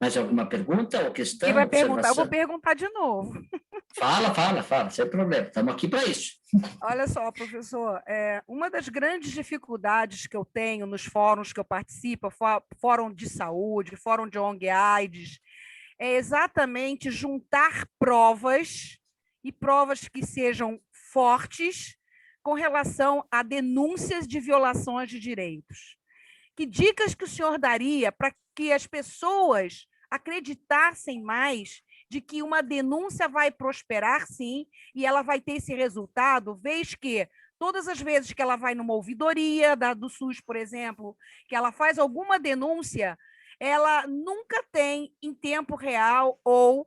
[SPEAKER 1] Mais alguma pergunta ou questão?
[SPEAKER 2] Quem vai perguntar? Eu vou perguntar de novo.
[SPEAKER 1] Fala, sem problema. Estamos aqui para isso.
[SPEAKER 2] Olha só, professor, uma das grandes dificuldades que eu tenho nos fóruns que eu participo, fórum de saúde, fórum de ONG-AIDS, é exatamente juntar provas, e provas que sejam fortes, com relação a denúncias de violações de direitos. Que dicas que o senhor daria para que as pessoas acreditassem mais de que uma denúncia vai prosperar, sim, e ela vai ter esse resultado, vez que todas as vezes que ela vai numa ouvidoria do SUS, por exemplo, que ela faz alguma denúncia, ela nunca tem em tempo real, ou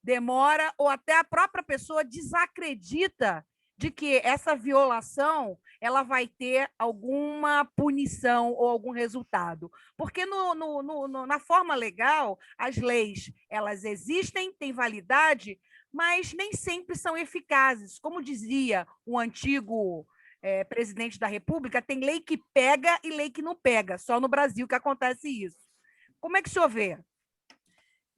[SPEAKER 2] demora, ou até a própria pessoa desacredita de que essa violação ela vai ter alguma punição ou algum resultado. Porque na forma legal, as leis, elas existem, têm validade, mas nem sempre são eficazes. Como dizia o antigo presidente da República, tem lei que pega e lei que não pega. Só no Brasil que acontece isso. Como é que o senhor vê?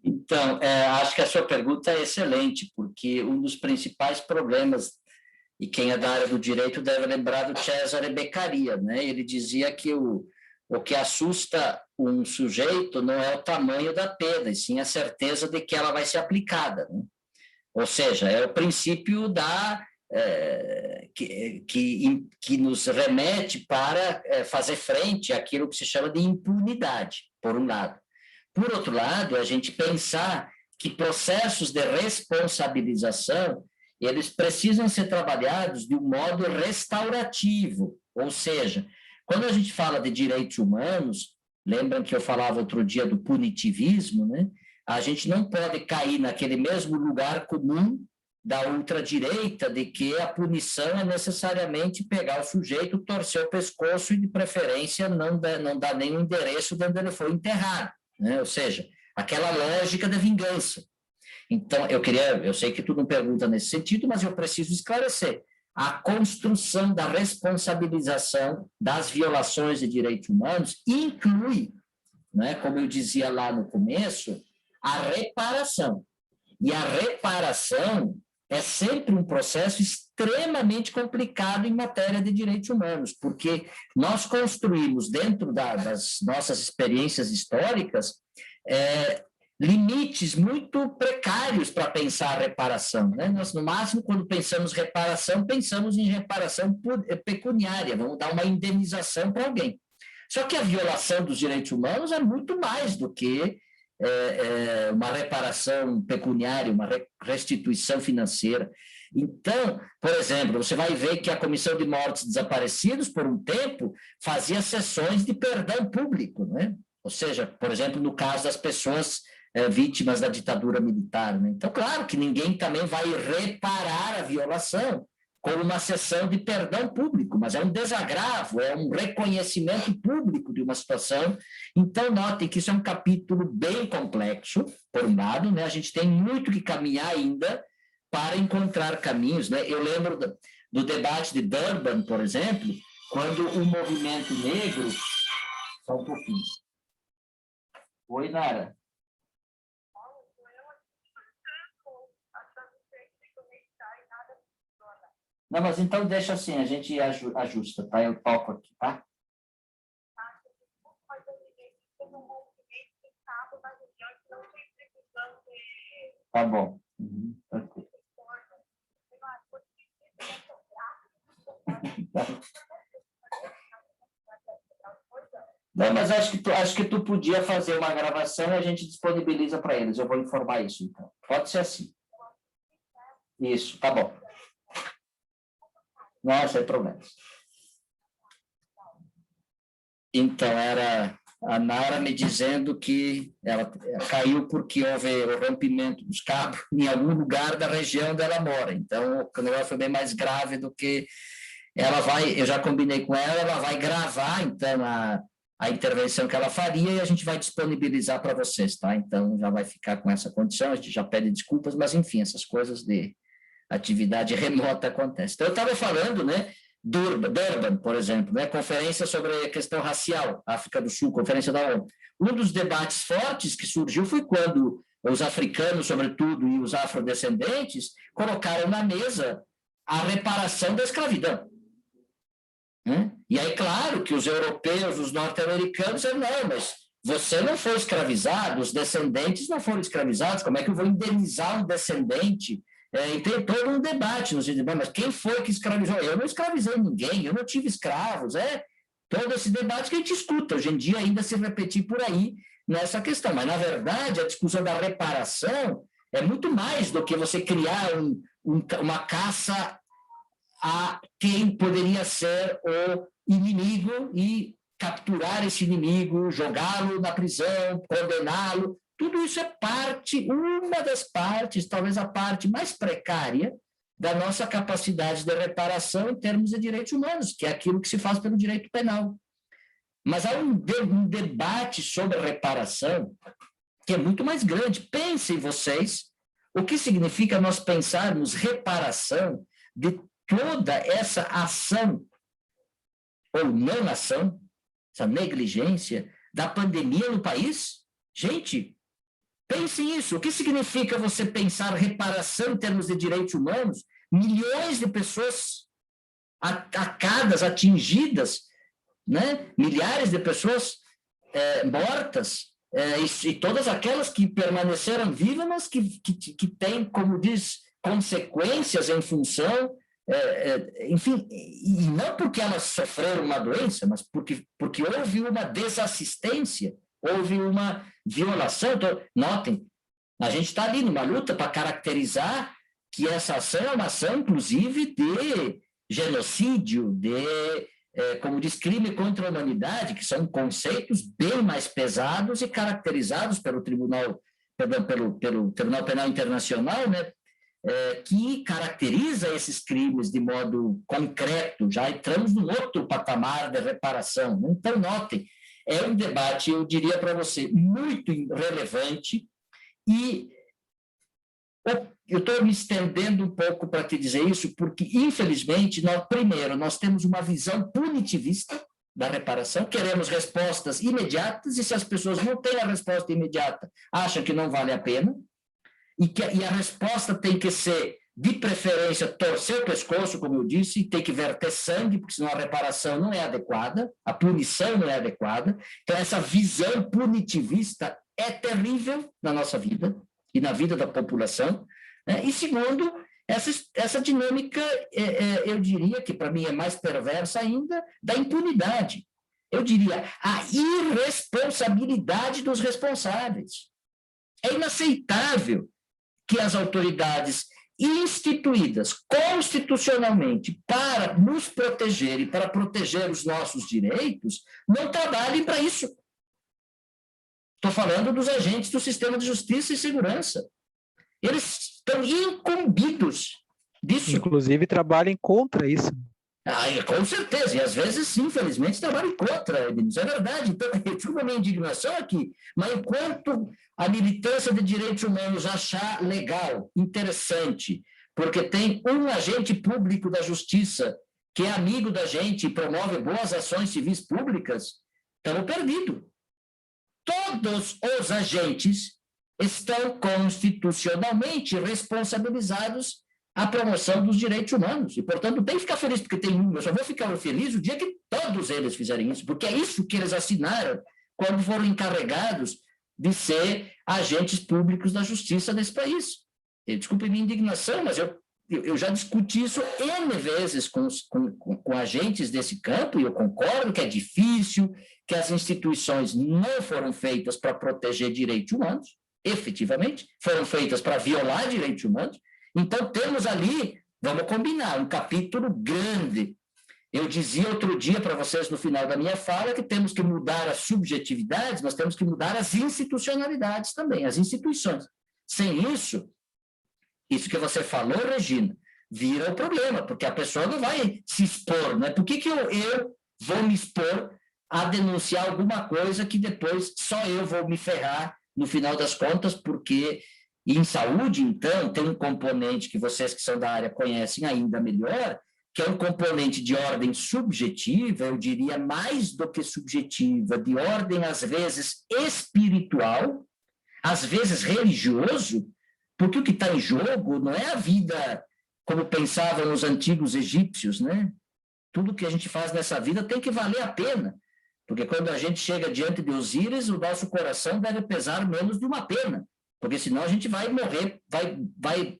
[SPEAKER 1] Então, acho que a sua pergunta é excelente, porque um dos principais problemas, e quem é da área do direito deve lembrar do Cesare Beccaria, né? Ele dizia que o que assusta um sujeito não é o tamanho da pena, e sim a certeza de que ela vai ser aplicada, né? Ou seja, é o princípio que nos remete para fazer frente àquilo que se chama de impunidade, por um lado. Por outro lado, a gente pensar que processos de responsabilização, eles precisam ser trabalhados de um modo restaurativo, ou seja, quando a gente fala de direitos humanos, lembram que eu falava outro dia do punitivismo, né? A gente não pode cair naquele mesmo lugar comum da ultradireita de que a punição é necessariamente pegar o sujeito, torcer o pescoço e, de preferência, não dar nenhum endereço de onde ele foi enterrado, né? Ou seja, aquela lógica da vingança. Então, eu sei que tu não pergunta nesse sentido, mas eu preciso esclarecer. A construção da responsabilização das violações de direitos humanos inclui, né, como eu dizia lá no começo, a reparação. E a reparação é sempre um processo extremamente complicado em matéria de direitos humanos, porque nós construímos, dentro das nossas experiências históricas, limites muito precários para pensar a reparação, né? Nós, no máximo, quando pensamos reparação, pensamos em reparação pecuniária, vamos dar uma indenização para alguém. Só que a violação dos direitos humanos é muito mais do que uma reparação pecuniária, uma restituição financeira. Então, por exemplo, você vai ver que a Comissão de Mortos Desaparecidos, por um tempo, fazia sessões de perdão público, né? Ou seja, por exemplo, no caso das pessoas vítimas da ditadura militar, né? Então, claro que ninguém também vai reparar a violação com uma sessão de perdão público, mas é um desagravo, é um reconhecimento público de uma situação. Então, notem que isso é um capítulo bem complexo, por um lado, né? A gente tem muito que caminhar ainda para encontrar caminhos, né? Eu lembro do debate de Durban, por exemplo, quando o movimento negro... Só um pouquinho. Oi, Nara. Não, mas então deixa assim, a gente ajusta, tá? Eu toco aqui, tá? Tá bom. Uhum. Não, mas acho que tu podia fazer uma gravação e a gente disponibiliza para eles. Eu vou informar isso, então. Pode ser assim. Isso, tá bom. Não, sem problemas. Então, era a Nara me dizendo que ela caiu porque houve o rompimento dos cabos em algum lugar da região onde ela mora. Então, o negócio foi bem mais grave do que ela vai... Eu já combinei com ela, ela vai gravar, então, a intervenção que ela faria e a gente vai disponibilizar para vocês, tá? Então, já vai ficar com essa condição, a gente já pede desculpas, mas, enfim, essas coisas de atividade remota acontecem. Então, eu estava falando, né, Durban, por exemplo, né, conferência sobre a questão racial, África do Sul, conferência da ONU. Um dos debates fortes que surgiu foi quando os africanos, sobretudo, e os afrodescendentes colocaram na mesa a reparação da escravidão. E aí, claro, que os europeus, os norte-americanos, disseram, não, mas você não foi escravizado, os descendentes não foram escravizados, como é que eu vou indenizar um descendente? E tem todo um debate, no sentido, mas quem foi que escravizou? Eu não escravizei ninguém, eu não tive escravos, todo esse debate que a gente escuta, hoje em dia ainda se repetir por aí nessa questão, mas na verdade a discussão da reparação é muito mais do que você criar uma caça a quem poderia ser o inimigo e capturar esse inimigo, jogá-lo na prisão, condená-lo. Tudo isso é uma das partes, talvez a parte mais precária da nossa capacidade de reparação em termos de direitos humanos, que é aquilo que se faz pelo direito penal. Mas há um debate sobre reparação que é muito mais grande. Pensem vocês o que significa nós pensarmos reparação de toda essa ação ou não ação, essa negligência da pandemia no país. Gente, pensem isso. O que significa você pensar reparação em termos de direitos humanos? Milhões de pessoas atacadas, atingidas, né? Milhares de pessoas mortas, e todas aquelas que permaneceram vivas, mas que têm, como diz, consequências em função, enfim, e não porque elas sofreram uma doença, mas porque houve uma desassistência, houve uma violação. Então, notem, a gente está ali numa luta para caracterizar que essa ação é uma ação, inclusive, de genocídio, como diz, crime contra a humanidade, que são conceitos bem mais pesados e caracterizados pelo Tribunal Penal Internacional, né, que caracteriza esses crimes de modo concreto. Já entramos num outro patamar de reparação. Então, notem, é um debate, eu diria para você, muito relevante, e eu estou me estendendo um pouco para te dizer isso, porque, infelizmente, primeiro, nós temos uma visão punitivista da reparação, queremos respostas imediatas, e se as pessoas não têm a resposta imediata, acham que não vale a pena, e a resposta tem que ser, de preferência, torcer o pescoço, como eu disse, e tem que verter sangue, porque senão a reparação não é adequada, a punição não é adequada. Então, essa visão punitivista é terrível na nossa vida e na vida da população, né? E, segundo, essa dinâmica, eu diria que, para mim, é mais perversa ainda, da impunidade. Eu diria, a irresponsabilidade dos responsáveis. É inaceitável que as autoridades instituídas constitucionalmente para nos proteger e para proteger os nossos direitos não trabalhem para isso. Estou falando dos agentes do sistema de justiça e segurança. Eles estão incumbidos disso.
[SPEAKER 5] Inclusive, trabalhem contra isso.
[SPEAKER 1] Com certeza, e às vezes, infelizmente, trabalham contra, isso é verdade. Então, eu tive a minha indignação aqui, mas enquanto a militância de direitos humanos achar legal, interessante, porque tem um agente público da justiça que é amigo da gente e promove boas ações civis públicas, estamos perdidos. Todos os agentes estão constitucionalmente responsabilizados à promoção dos direitos humanos. E, portanto, tem que ficar feliz porque tem um. Eu só vou ficar feliz o dia que todos eles fizerem isso, porque é isso que eles assinaram quando foram encarregados de ser agentes públicos da justiça desse país. Desculpe minha indignação, mas eu já discuti isso N vezes com agentes desse campo, e eu concordo que é difícil, que as instituições não foram feitas para proteger direitos humanos, efetivamente, foram feitas para violar direitos humanos. Então, temos ali, vamos combinar, um capítulo grande. Eu dizia outro dia para vocês, no final da minha fala, que temos que mudar as subjetividades, nós temos que mudar as institucionalidades também, as instituições. Sem isso que você falou, Regina, vira o problema, porque a pessoa não vai se expor, né? Por que eu vou me expor a denunciar alguma coisa que depois só eu vou me ferrar no final das contas, porque em saúde, então, tem um componente que vocês que são da área conhecem ainda melhor, que é um componente de ordem subjetiva, eu diria mais do que subjetiva, de ordem, às vezes, espiritual, às vezes religioso, porque o que está em jogo não é a vida como pensavam os antigos egípcios, né? Tudo que a gente faz nessa vida tem que valer a pena, porque quando a gente chega diante de Osíris, o nosso coração deve pesar menos de uma pena, porque senão a gente vai morrer, vai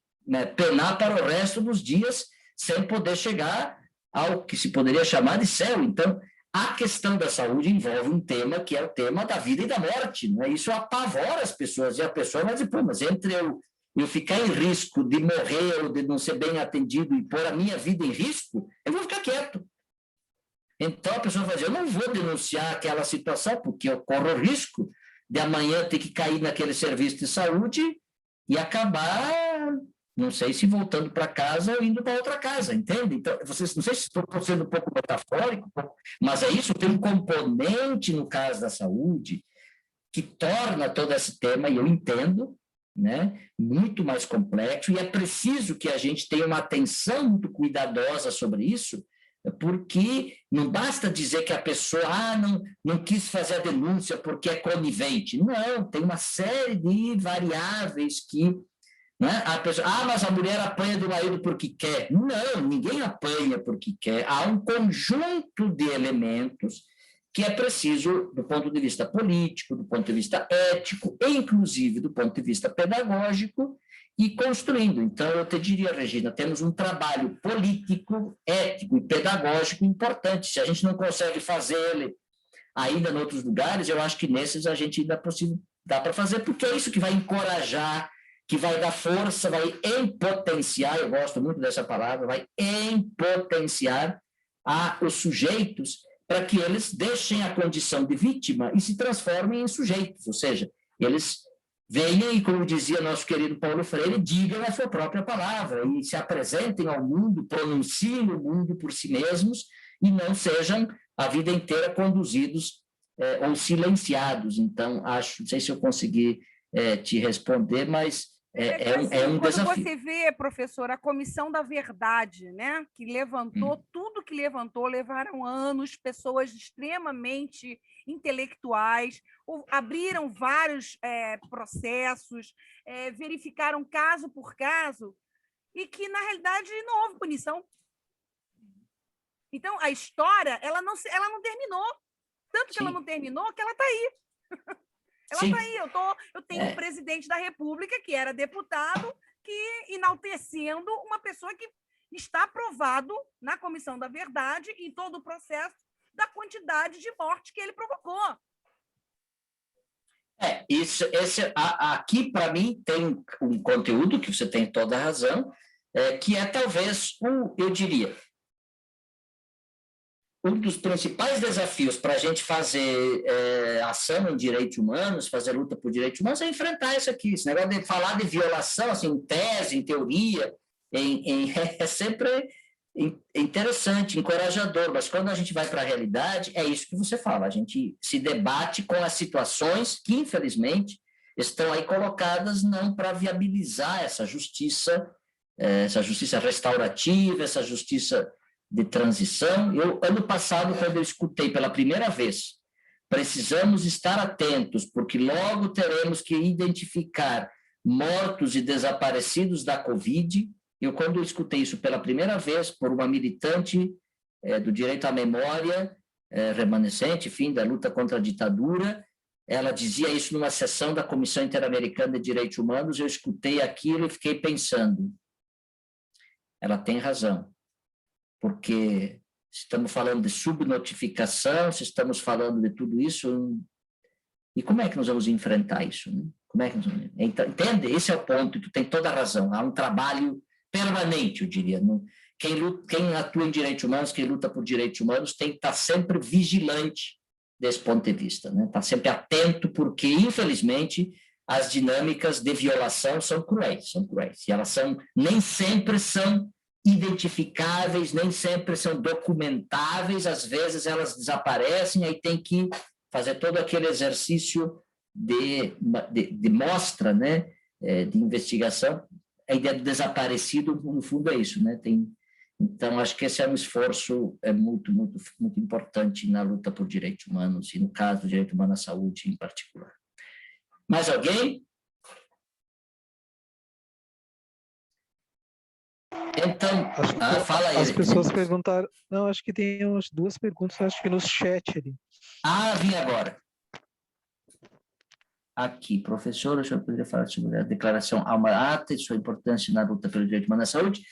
[SPEAKER 1] penar para o resto dos dias sem poder chegar ao que se poderia chamar de céu. Então, a questão da saúde envolve um tema que é o tema da vida e da morte, né? Isso apavora as pessoas, e a pessoa vai dizer, pô, mas entre eu ficar em risco de morrer ou de não ser bem atendido e pôr a minha vida em risco, eu vou ficar quieto. Então, a pessoa vai dizer, eu não vou denunciar aquela situação, porque eu corro o risco de amanhã ter que cair naquele serviço de saúde e acabar Não sei se voltando para casa ou indo para outra casa, entende? Então, vocês, não sei se estou sendo um pouco metafórico, mas é isso, tem um componente no caso da saúde que torna todo esse tema, e eu entendo, né, muito mais complexo, e é preciso que a gente tenha uma atenção muito cuidadosa sobre isso, porque não basta dizer que a pessoa não quis fazer a denúncia porque é conivente. Não, tem uma série de variáveis que... Né? A pessoa, mas a mulher apanha do marido porque quer. Não, ninguém apanha porque quer. Há um conjunto de elementos que é preciso, do ponto de vista político, do ponto de vista ético, e inclusive do ponto de vista pedagógico, e construindo. Então, eu te diria, Regina, temos um trabalho político, ético e pedagógico importante. Se a gente não consegue fazer ele ainda em outros lugares, eu acho que nesses a gente ainda dá para fazer, porque é isso que vai encorajar, que vai dar força, vai empotenciar, eu gosto muito dessa palavra, vai empotenciar os sujeitos para que eles deixem a condição de vítima e se transformem em sujeitos, ou seja, eles venham e, como dizia nosso querido Paulo Freire, digam a sua própria palavra e se apresentem ao mundo, pronunciem o mundo por si mesmos e não sejam a vida inteira conduzidos ou silenciados. Então, não sei se eu consegui te responder, mas é um desafio.
[SPEAKER 2] Quando você vê, professor, a Comissão da Verdade, né, que levantou tudo que levantou, levaram anos, pessoas extremamente intelectuais, abriram vários processos, verificaram caso por caso, e que, na realidade, não houve punição. Então, a história ela não terminou. Tanto que ela não terminou, que ela está aí. Ela está aí, eu tenho um presidente da República que era deputado, que enaltecendo uma pessoa que está aprovado na Comissão da Verdade, em todo o processo, da quantidade de morte que ele provocou.
[SPEAKER 1] Aqui, para mim, tem um conteúdo, que você tem toda a razão, que é talvez, eu diria, um dos principais desafios para a gente fazer ação em direitos humanos, fazer luta por direitos humanos, é enfrentar isso aqui. Esse negócio de falar de violação, assim, em tese, em teoria, é sempre interessante, encorajador, mas quando a gente vai para a realidade, é isso que você fala, a gente se debate com as situações que, infelizmente, estão aí colocadas não para viabilizar essa justiça restaurativa, essa justiça de transição. Ano passado, quando eu escutei pela primeira vez, precisamos estar atentos, porque logo teremos que identificar mortos e desaparecidos da Covid. Quando eu escutei isso pela primeira vez por uma militante do direito à memória remanescente, fim da luta contra a ditadura, ela dizia isso numa sessão da Comissão Interamericana de Direitos Humanos, eu escutei aquilo e fiquei pensando, ela tem razão. Porque estamos falando de subnotificação, se estamos falando de tudo isso, e como é que nós vamos enfrentar isso? Né? Como é que nós vamos... Então, entende? Esse é o ponto, e tu tem toda a razão. Há um trabalho permanente, eu diria. Quem atua em direitos humanos, quem luta por direitos humanos, tem que estar sempre vigilante desse ponto de vista, né? Estar sempre atento, porque, infelizmente, as dinâmicas de violação são cruéis, e elas nem sempre são identificáveis, nem sempre são documentáveis, às vezes elas desaparecem, aí tem que fazer todo aquele exercício de mostra, né, de investigação. A ideia do desaparecido, no fundo, é isso, né? Então, acho que esse é um esforço muito, muito, muito importante na luta por direitos humanos, e no caso do direito humano à saúde em particular. Mais alguém? Então, fala aí.
[SPEAKER 5] As pessoas perguntaram... Não, acho que tem umas duas perguntas, acho que no chat ali.
[SPEAKER 1] Vim agora. Aqui, professora, o senhor poderia falar sobre a declaração Alma Ata e sua importância na luta pelo direito humano à saúde?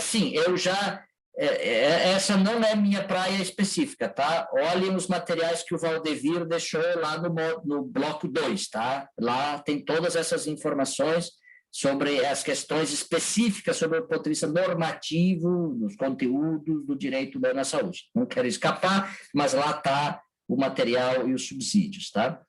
[SPEAKER 1] Sim, eu já... essa não é minha praia específica, tá? Olhem os materiais que o Valdevir deixou lá no bloco 2, tá? Lá tem todas essas informações sobre as questões específicas sobre o ponto de vista normativo, dos conteúdos do direito humano à saúde. Não quero escapar, mas lá está o material e os subsídios, tá?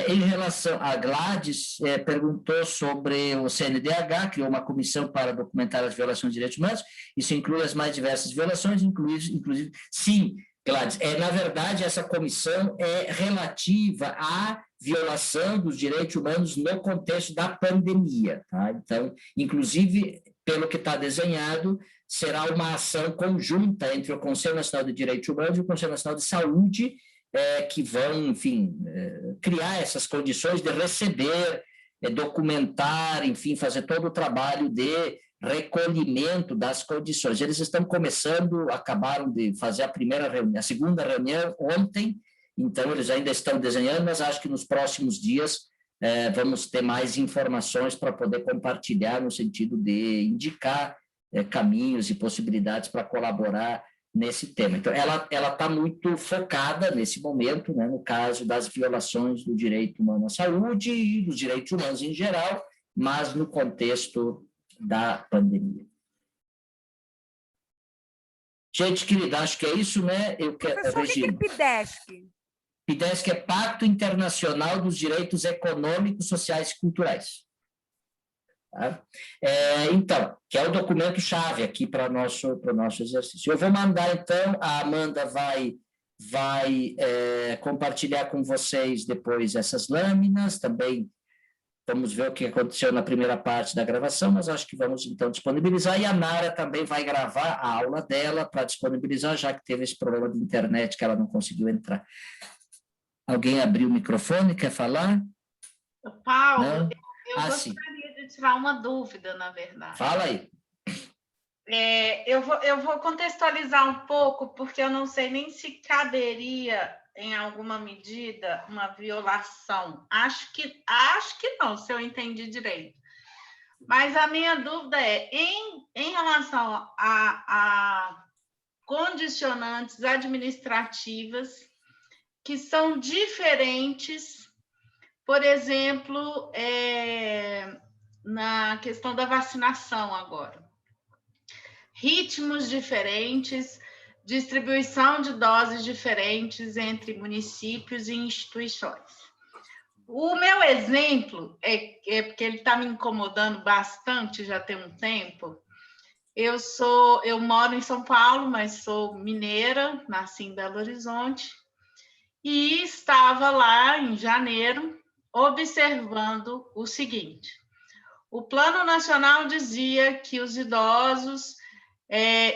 [SPEAKER 1] Em relação a Gladys, perguntou sobre o CNDH, criou uma comissão para documentar as violações de direitos humanos, isso inclui as mais diversas violações, inclusive, sim, Gladys, na verdade, essa comissão é relativa à violação dos direitos humanos no contexto da pandemia, tá? Então, inclusive, pelo que está desenhado, será uma ação conjunta entre o Conselho Nacional de Direitos Humanos e o Conselho Nacional de Saúde, que vão, enfim, criar essas condições de receber, documentar, enfim, fazer todo o trabalho de recolhimento das condições. Eles estão começando, acabaram de fazer a segunda reunião ontem, então eles ainda estão desenhando, mas acho que nos próximos dias vamos ter mais informações para poder compartilhar no sentido de indicar caminhos e possibilidades para colaborar nesse tema. Então, ela está muito focada nesse momento, né, no caso das violações do direito humano à saúde e dos direitos humanos em geral, mas no contexto da pandemia. Gente querida, acho que é isso, né?
[SPEAKER 2] Professor, o que é PIDESC?
[SPEAKER 1] PIDESC é Pacto Internacional dos Direitos Econômicos, Sociais e Culturais. Tá? Então, que é o documento-chave aqui para o nosso exercício. Eu vou mandar, então, a Amanda vai compartilhar com vocês depois essas lâminas, também vamos ver o que aconteceu na primeira parte da gravação, mas acho que vamos, então, disponibilizar, e a Nara também vai gravar a aula dela para disponibilizar, já que teve esse problema de internet que ela não conseguiu entrar. Alguém abriu o microfone, quer falar?
[SPEAKER 6] Paulo,
[SPEAKER 1] não?
[SPEAKER 6] eu gostaria de tirar uma dúvida, na verdade.
[SPEAKER 1] Fala aí.
[SPEAKER 6] Eu vou contextualizar um pouco, porque eu não sei nem se caberia, em alguma medida, uma violação. Acho que não, se eu entendi direito. Mas a minha dúvida é, em relação a condicionantes administrativas que são diferentes, por exemplo, na questão da vacinação agora. Ritmos diferentes, distribuição de doses diferentes entre municípios e instituições. O meu exemplo é porque ele está me incomodando bastante já tem um tempo. Eu moro em São Paulo, mas sou mineira, nasci em Belo Horizonte, e estava lá em janeiro observando o seguinte: o Plano Nacional dizia que os idosos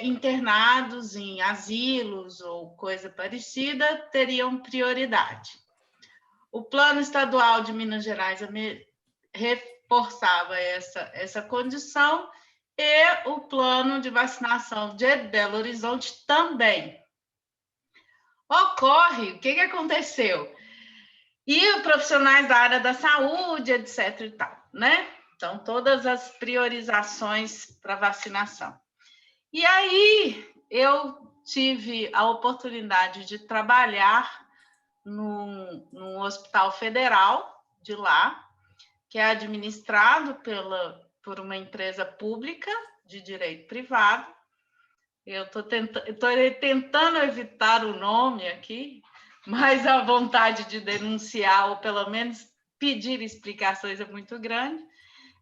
[SPEAKER 6] internados em asilos ou coisa parecida teriam prioridade. O Plano Estadual de Minas Gerais reforçava essa condição, e o Plano de Vacinação de Belo Horizonte também. Ocorre, o que aconteceu? E os profissionais da área da saúde, etc. e tal, né? Então, todas as priorizações para vacinação. E aí, eu tive a oportunidade de trabalhar num hospital federal de lá, que é administrado por uma empresa pública de direito privado. Eu estou tentando evitar o nome aqui, mas a vontade de denunciar, ou pelo menos pedir explicações, é muito grande,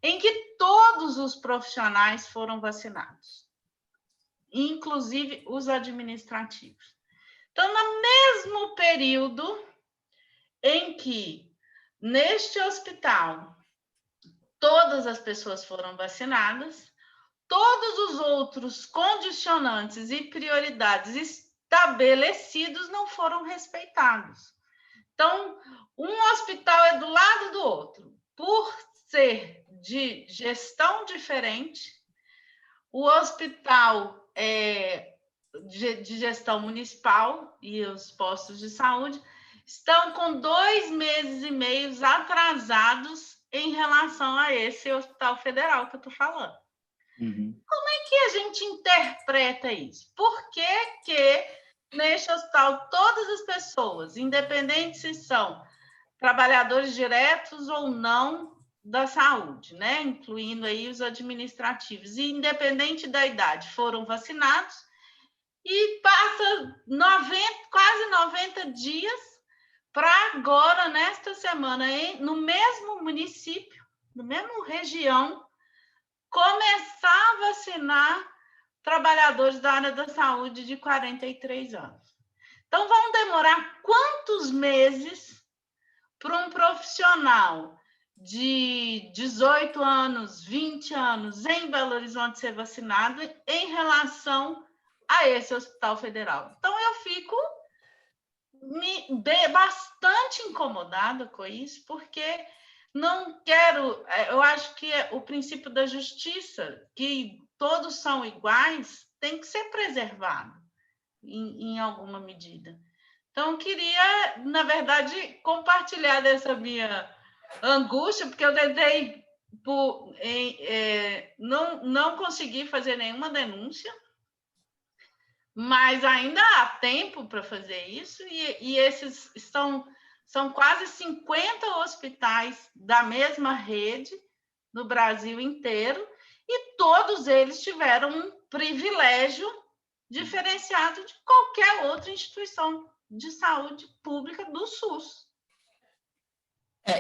[SPEAKER 6] em que todos os profissionais foram vacinados, inclusive os administrativos. Então, no mesmo período em que, neste hospital, todas as pessoas foram vacinadas, todos os outros condicionantes e prioridades estabelecidos não foram respeitados. Então, um hospital é do lado do outro. Por ser de gestão diferente, o hospital de gestão municipal e os postos de saúde estão com 2 meses e meio atrasados em relação a esse hospital federal que eu estou falando.
[SPEAKER 1] Uhum.
[SPEAKER 6] Como é que a gente interpreta isso? Por que neste hospital todas as pessoas, independente se são trabalhadores diretos ou não da saúde, né? Incluindo aí os administrativos, e independente da idade, foram vacinados, e passa quase 90 dias para agora, nesta semana, no mesmo município, na mesma região, começar a vacinar trabalhadores da área da saúde de 43 anos. Então, vão demorar quantos meses para um profissional de 18 anos, 20 anos em Belo Horizonte ser vacinado em relação a esse hospital federal? Então, eu fico bastante incomodada com isso, porque não quero... Eu acho que o princípio da justiça, que todos são iguais, tem que ser preservado em alguma medida. Então, eu queria, na verdade, compartilhar dessa minha angústia, porque eu tentei, não consegui fazer nenhuma denúncia, mas ainda há tempo para fazer isso, e esses são quase 50 hospitais da mesma rede no Brasil inteiro, e todos eles tiveram um privilégio diferenciado de qualquer outra instituição de saúde pública do SUS.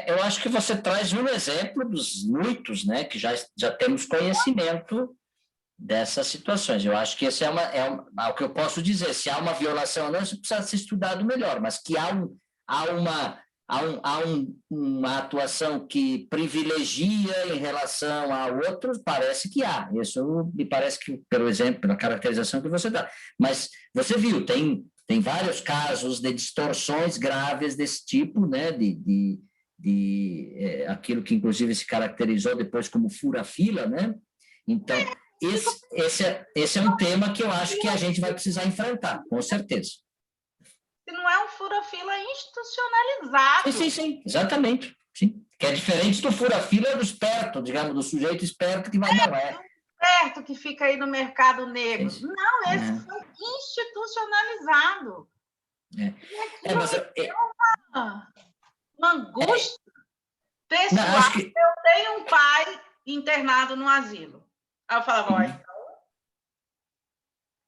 [SPEAKER 1] Eu acho que você traz um exemplo dos muitos, né, que já temos conhecimento dessas situações. Eu acho que esse o que eu posso dizer. Se há uma violação ou não, isso precisa ser estudado melhor, mas que há uma atuação que privilegia em relação a outros, parece que há. Isso me parece que, pelo exemplo, pela caracterização que você dá. Mas você viu, tem vários casos de distorções graves desse tipo, né, aquilo que, inclusive, se caracterizou depois como fura-fila, né? Então, esse é um tema que eu acho que a gente vai precisar enfrentar, com certeza.
[SPEAKER 6] Não é um fura-fila institucionalizado.
[SPEAKER 1] Sim, exatamente. Sim. Que é diferente do fura-fila do esperto, digamos, do sujeito esperto que vai, não é.
[SPEAKER 6] Esperto que fica aí no mercado negro. Esse. Não, esse foi institucionalizado. Uma angústia pessoal. Eu tenho um pai internado no asilo. Aí eu falava, então,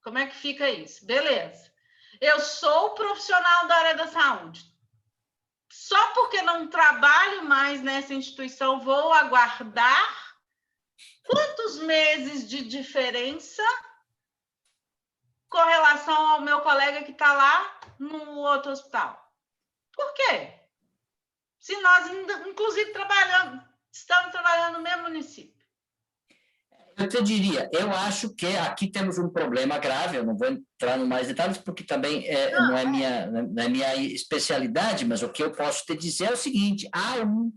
[SPEAKER 6] como é que fica isso? Beleza. Eu sou profissional da área da saúde. Só porque não trabalho mais nessa instituição, vou aguardar quantos meses de diferença com relação ao meu colega que está lá no outro hospital? Por quê? Se nós, inclusive, estamos trabalhando no mesmo município.
[SPEAKER 1] Eu te diria, eu acho que aqui temos um problema grave, eu não vou entrar em mais detalhes, porque também não é minha especialidade, mas o que eu posso te dizer é o seguinte: há um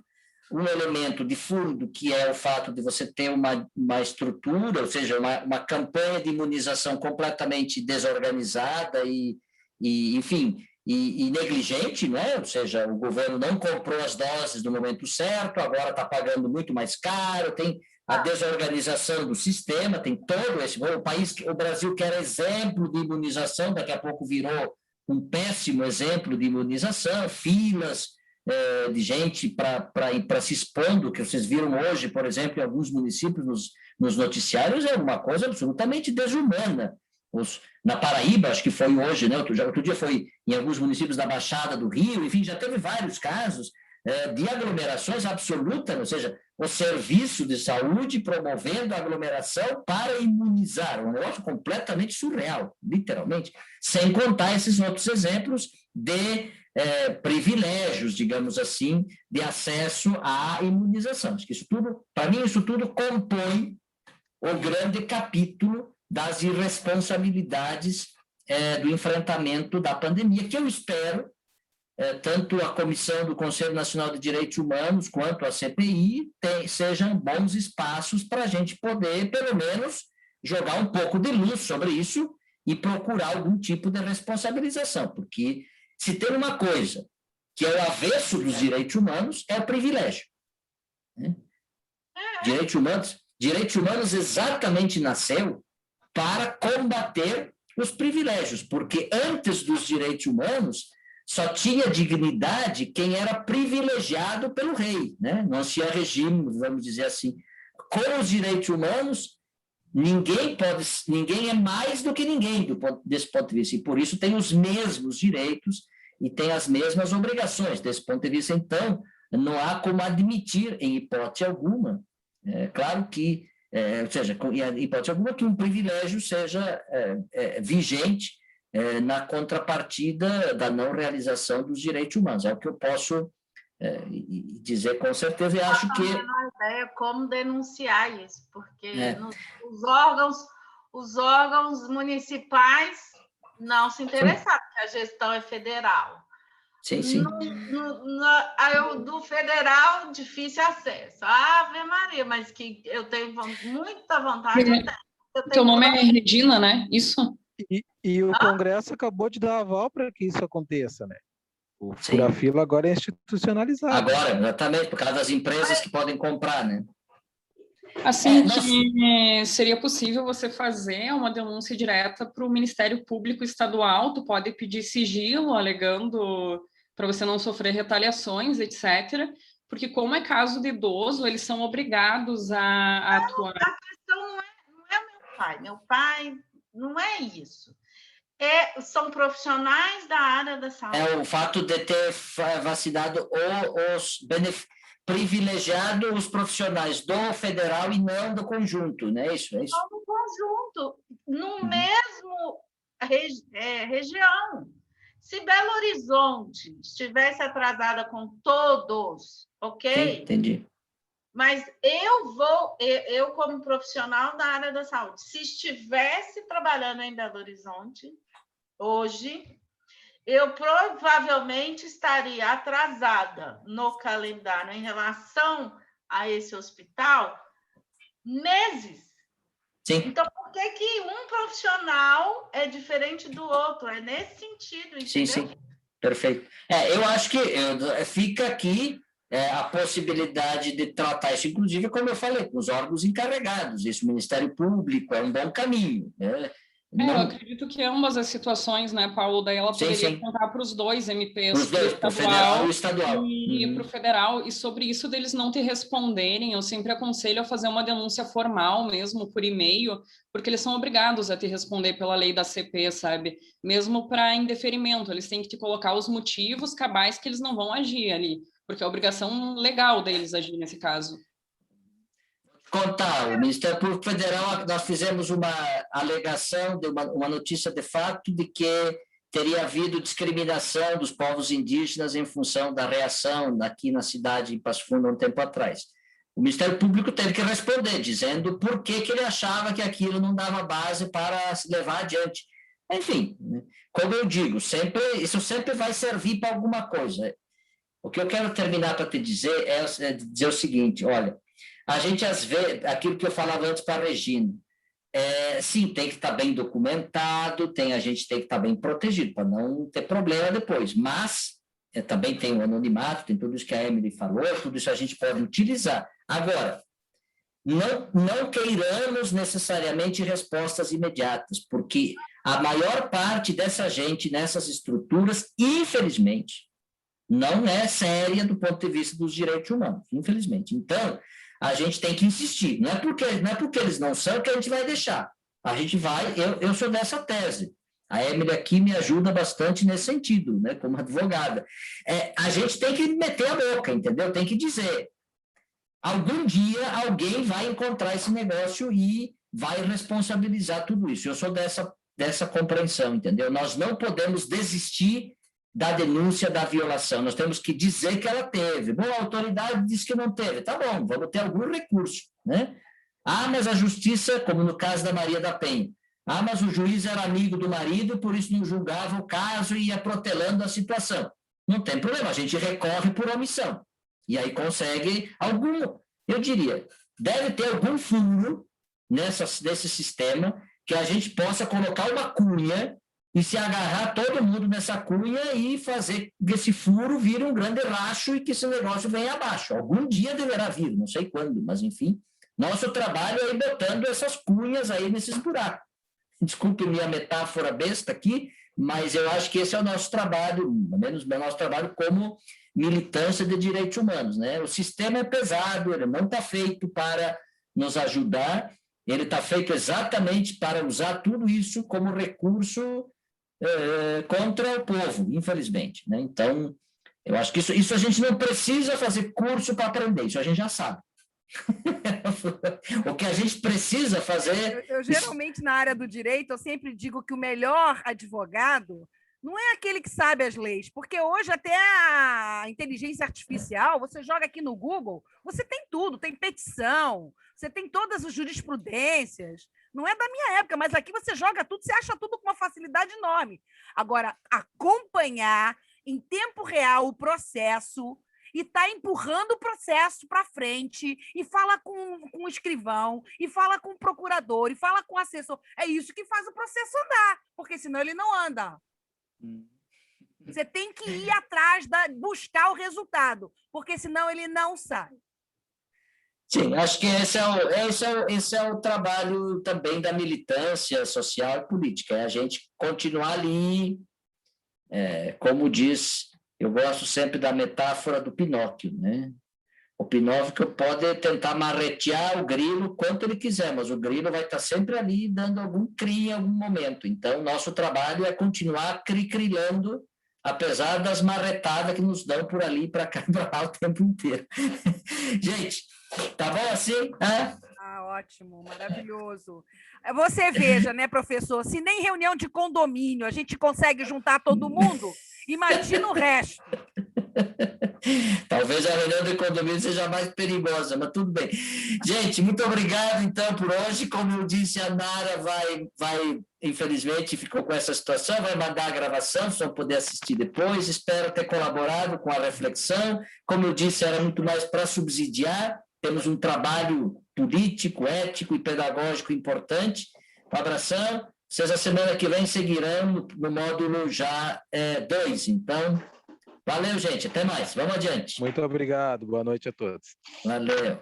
[SPEAKER 1] elemento de fundo, que é o fato de você ter uma estrutura, ou seja, uma campanha de imunização completamente desorganizada enfim, negligente, né? Ou seja, o governo não comprou as doses no momento certo, agora está pagando muito mais caro, tem a desorganização do sistema, tem todo esse... O Brasil, que era exemplo de imunização, daqui a pouco virou um péssimo exemplo de imunização, filas de gente para se expondo, que vocês viram hoje, por exemplo, em alguns municípios, nos noticiários, é uma coisa absolutamente desumana. Na Paraíba, acho que foi hoje, né? Outro dia foi em alguns municípios da Baixada do Rio, enfim, já teve vários casos de aglomerações absolutas, ou seja, o serviço de saúde promovendo a aglomeração para imunizar, um negócio completamente surreal, literalmente, sem contar esses outros exemplos de privilégios, digamos assim, de acesso à imunização. Acho que isso tudo, para mim, isso tudo compõe o grande capítulo das irresponsabilidades do enfrentamento da pandemia, que eu espero tanto a Comissão do Conselho Nacional de Direitos Humanos quanto a CPI sejam bons espaços para a gente poder, pelo menos, jogar um pouco de luz sobre isso e procurar algum tipo de responsabilização, porque se tem uma coisa que é o avesso dos direitos humanos, é o privilégio. Né? Direitos humanos exatamente nasceu para combater os privilégios, porque antes dos direitos humanos só tinha dignidade quem era privilegiado pelo rei, né? Não tinha regime, vamos dizer assim. Com os direitos humanos, ninguém é mais do que ninguém desse ponto de vista, e por isso tem os mesmos direitos e tem as mesmas obrigações. Desse ponto de vista, então, não há como admitir, em hipótese alguma, claro que, ou seja, em hipótese alguma, que um privilégio seja vigente na contrapartida da não realização dos direitos humanos. É o que eu posso dizer com certeza, e acho que...
[SPEAKER 6] ideia como denunciar isso, porque os órgãos municipais não se interessaram, porque a gestão é federal.
[SPEAKER 1] Sim, sim.
[SPEAKER 6] Do federal, difícil acesso. Ave Maria, mas que eu tenho muita vontade.
[SPEAKER 7] Teu nome é Regina, né? Isso?
[SPEAKER 5] E o Congresso acabou de dar aval para que isso aconteça, né? O fura-fila agora é institucionalizado.
[SPEAKER 1] Agora, exatamente, por causa das empresas que podem comprar, né?
[SPEAKER 7] Assim, que seria possível você fazer uma denúncia direta para o Ministério Público Estadual, tu pode pedir sigilo, alegando para você não sofrer retaliações, etc. Porque como é caso de idoso, eles são obrigados a atuar.
[SPEAKER 6] A questão não é meu pai. Meu pai não é isso. São profissionais da área da saúde.
[SPEAKER 1] É o fato de ter vacinado privilegiado os profissionais do federal e não do conjunto, não é isso?
[SPEAKER 6] Não do conjunto, no mesmo região. Se Belo Horizonte estivesse atrasada com todos, ok?
[SPEAKER 1] Sim, entendi.
[SPEAKER 6] Mas eu como profissional da área da saúde, se estivesse trabalhando em Belo Horizonte, hoje, eu provavelmente estaria atrasada no calendário em relação a esse hospital meses.
[SPEAKER 1] Sim.
[SPEAKER 6] Então, por que um profissional é diferente do outro? É nesse sentido, entendeu?
[SPEAKER 1] Sim. Perfeito. Eu acho que fica aqui a possibilidade de tratar isso, inclusive, como eu falei, com os órgãos encarregados. Isso, o Ministério Público é um bom caminho, né?
[SPEAKER 7] Eu acredito que ambas as situações, né, Paulo, daí ela poderia contar para os dois MPs,
[SPEAKER 1] para o federal e o estadual.
[SPEAKER 7] E para o federal, e sobre isso deles não te responderem, eu sempre aconselho a fazer uma denúncia formal mesmo, por e-mail, porque eles são obrigados a te responder pela lei da CP, sabe? Mesmo para indeferimento, eles têm que te colocar os motivos cabais que eles não vão agir ali, porque é obrigação legal deles agir nesse caso.
[SPEAKER 1] Contar, o Ministério Público Federal, nós fizemos uma alegação, de uma notícia de fato de que teria havido discriminação dos povos indígenas em função da reação aqui na cidade de Passo Fundo há um tempo atrás. O Ministério Público teve que responder, dizendo por que ele achava que aquilo não dava base para se levar adiante. Enfim, como eu digo, isso sempre vai servir para alguma coisa. O que eu quero terminar para te dizer é dizer o seguinte, olha, a gente, às vezes, aquilo que eu falava antes para a Regina, sim, tem que estar bem documentado, a gente tem que estar bem protegido, para não ter problema depois, mas também tem o anonimato, tem tudo isso que a Emily falou, tudo isso a gente pode utilizar. Agora, não queiramos necessariamente respostas imediatas, porque a maior parte dessa gente nessas estruturas, infelizmente, não é séria do ponto de vista dos direitos humanos, infelizmente. Então, a gente tem que insistir. Não é porque eles não são que a gente vai deixar. A gente vai... Eu sou dessa tese. A Emily aqui me ajuda bastante nesse sentido, né, como advogada. A gente tem que meter a boca, entendeu? Tem que dizer. Algum dia alguém vai encontrar esse negócio e vai responsabilizar tudo isso. Eu sou dessa compreensão, entendeu? Nós não podemos desistir da denúncia da violação, nós temos que dizer que ela teve. Bom, a autoridade disse que não teve, tá bom, vamos ter algum recurso, né? Mas a justiça, como no caso da Maria da Penha, mas o juiz era amigo do marido, por isso não julgava o caso e ia protelando a situação. Não tem problema, a gente recorre por omissão, e aí consegue eu diria, deve ter algum furo nesse sistema que a gente possa colocar uma cunha e se agarrar todo mundo nessa cunha e fazer que esse furo vire um grande racho e que esse negócio venha abaixo. Algum dia deverá vir, não sei quando, mas enfim, nosso trabalho é ir botando essas cunhas aí nesses buracos. Desculpe minha metáfora besta aqui, mas eu acho que esse é o nosso trabalho, pelo menos o nosso trabalho como militância de direitos humanos, né? O sistema é pesado, ele não está feito para nos ajudar, Ele está feito exatamente para usar tudo isso como recurso contra o povo, infelizmente, né? Então, eu acho que isso a gente não precisa fazer curso para aprender, isso a gente já sabe. O que a gente precisa fazer...
[SPEAKER 2] Eu geralmente, na área do direito, eu sempre digo que o melhor advogado não é aquele que sabe as leis, porque hoje até a inteligência artificial, você joga aqui no Google, você tem tudo, tem petição, você tem todas as jurisprudências, não é da minha época, mas aqui você joga tudo, você acha tudo com uma facilidade enorme. Agora, acompanhar em tempo real o processo e está empurrando o processo para frente, e fala com o escrivão, e fala com o procurador, e fala com o assessor, é isso que faz o processo andar, porque senão ele não anda. Você tem que ir atrás, buscar o resultado, porque senão ele não sai.
[SPEAKER 1] Sim, acho que esse é o trabalho também da militância social e política, é a gente continuar ali, como diz, eu gosto sempre da metáfora do Pinóquio, né? O Pinóquio pode tentar marretear o grilo quanto ele quiser, mas o grilo vai estar sempre ali dando algum cri em algum momento. Então, nosso trabalho é continuar cri-crilhando, apesar das marretadas que nos dão por ali para cá para lá o tempo inteiro. Gente, tá bom assim?
[SPEAKER 2] Ótimo, maravilhoso. Você veja, né, professor, se nem reunião de condomínio a gente consegue juntar todo mundo, imagina o resto.
[SPEAKER 1] Talvez a reunião de condomínio seja mais perigosa, mas tudo bem. Gente, muito obrigado, então, por hoje. Como eu disse, a Nara vai infelizmente, ficou com essa situação, vai mandar a gravação, só poder assistir depois. Espero ter colaborado com a reflexão. Como eu disse, era muito mais para subsidiar. Temos um trabalho político, ético e pedagógico importante. Um abração. Vocês, a semana que vem, seguirão no módulo já 2. Então, valeu, gente. Até mais. Vamos adiante.
[SPEAKER 5] Muito obrigado. Boa noite a todos.
[SPEAKER 1] Valeu.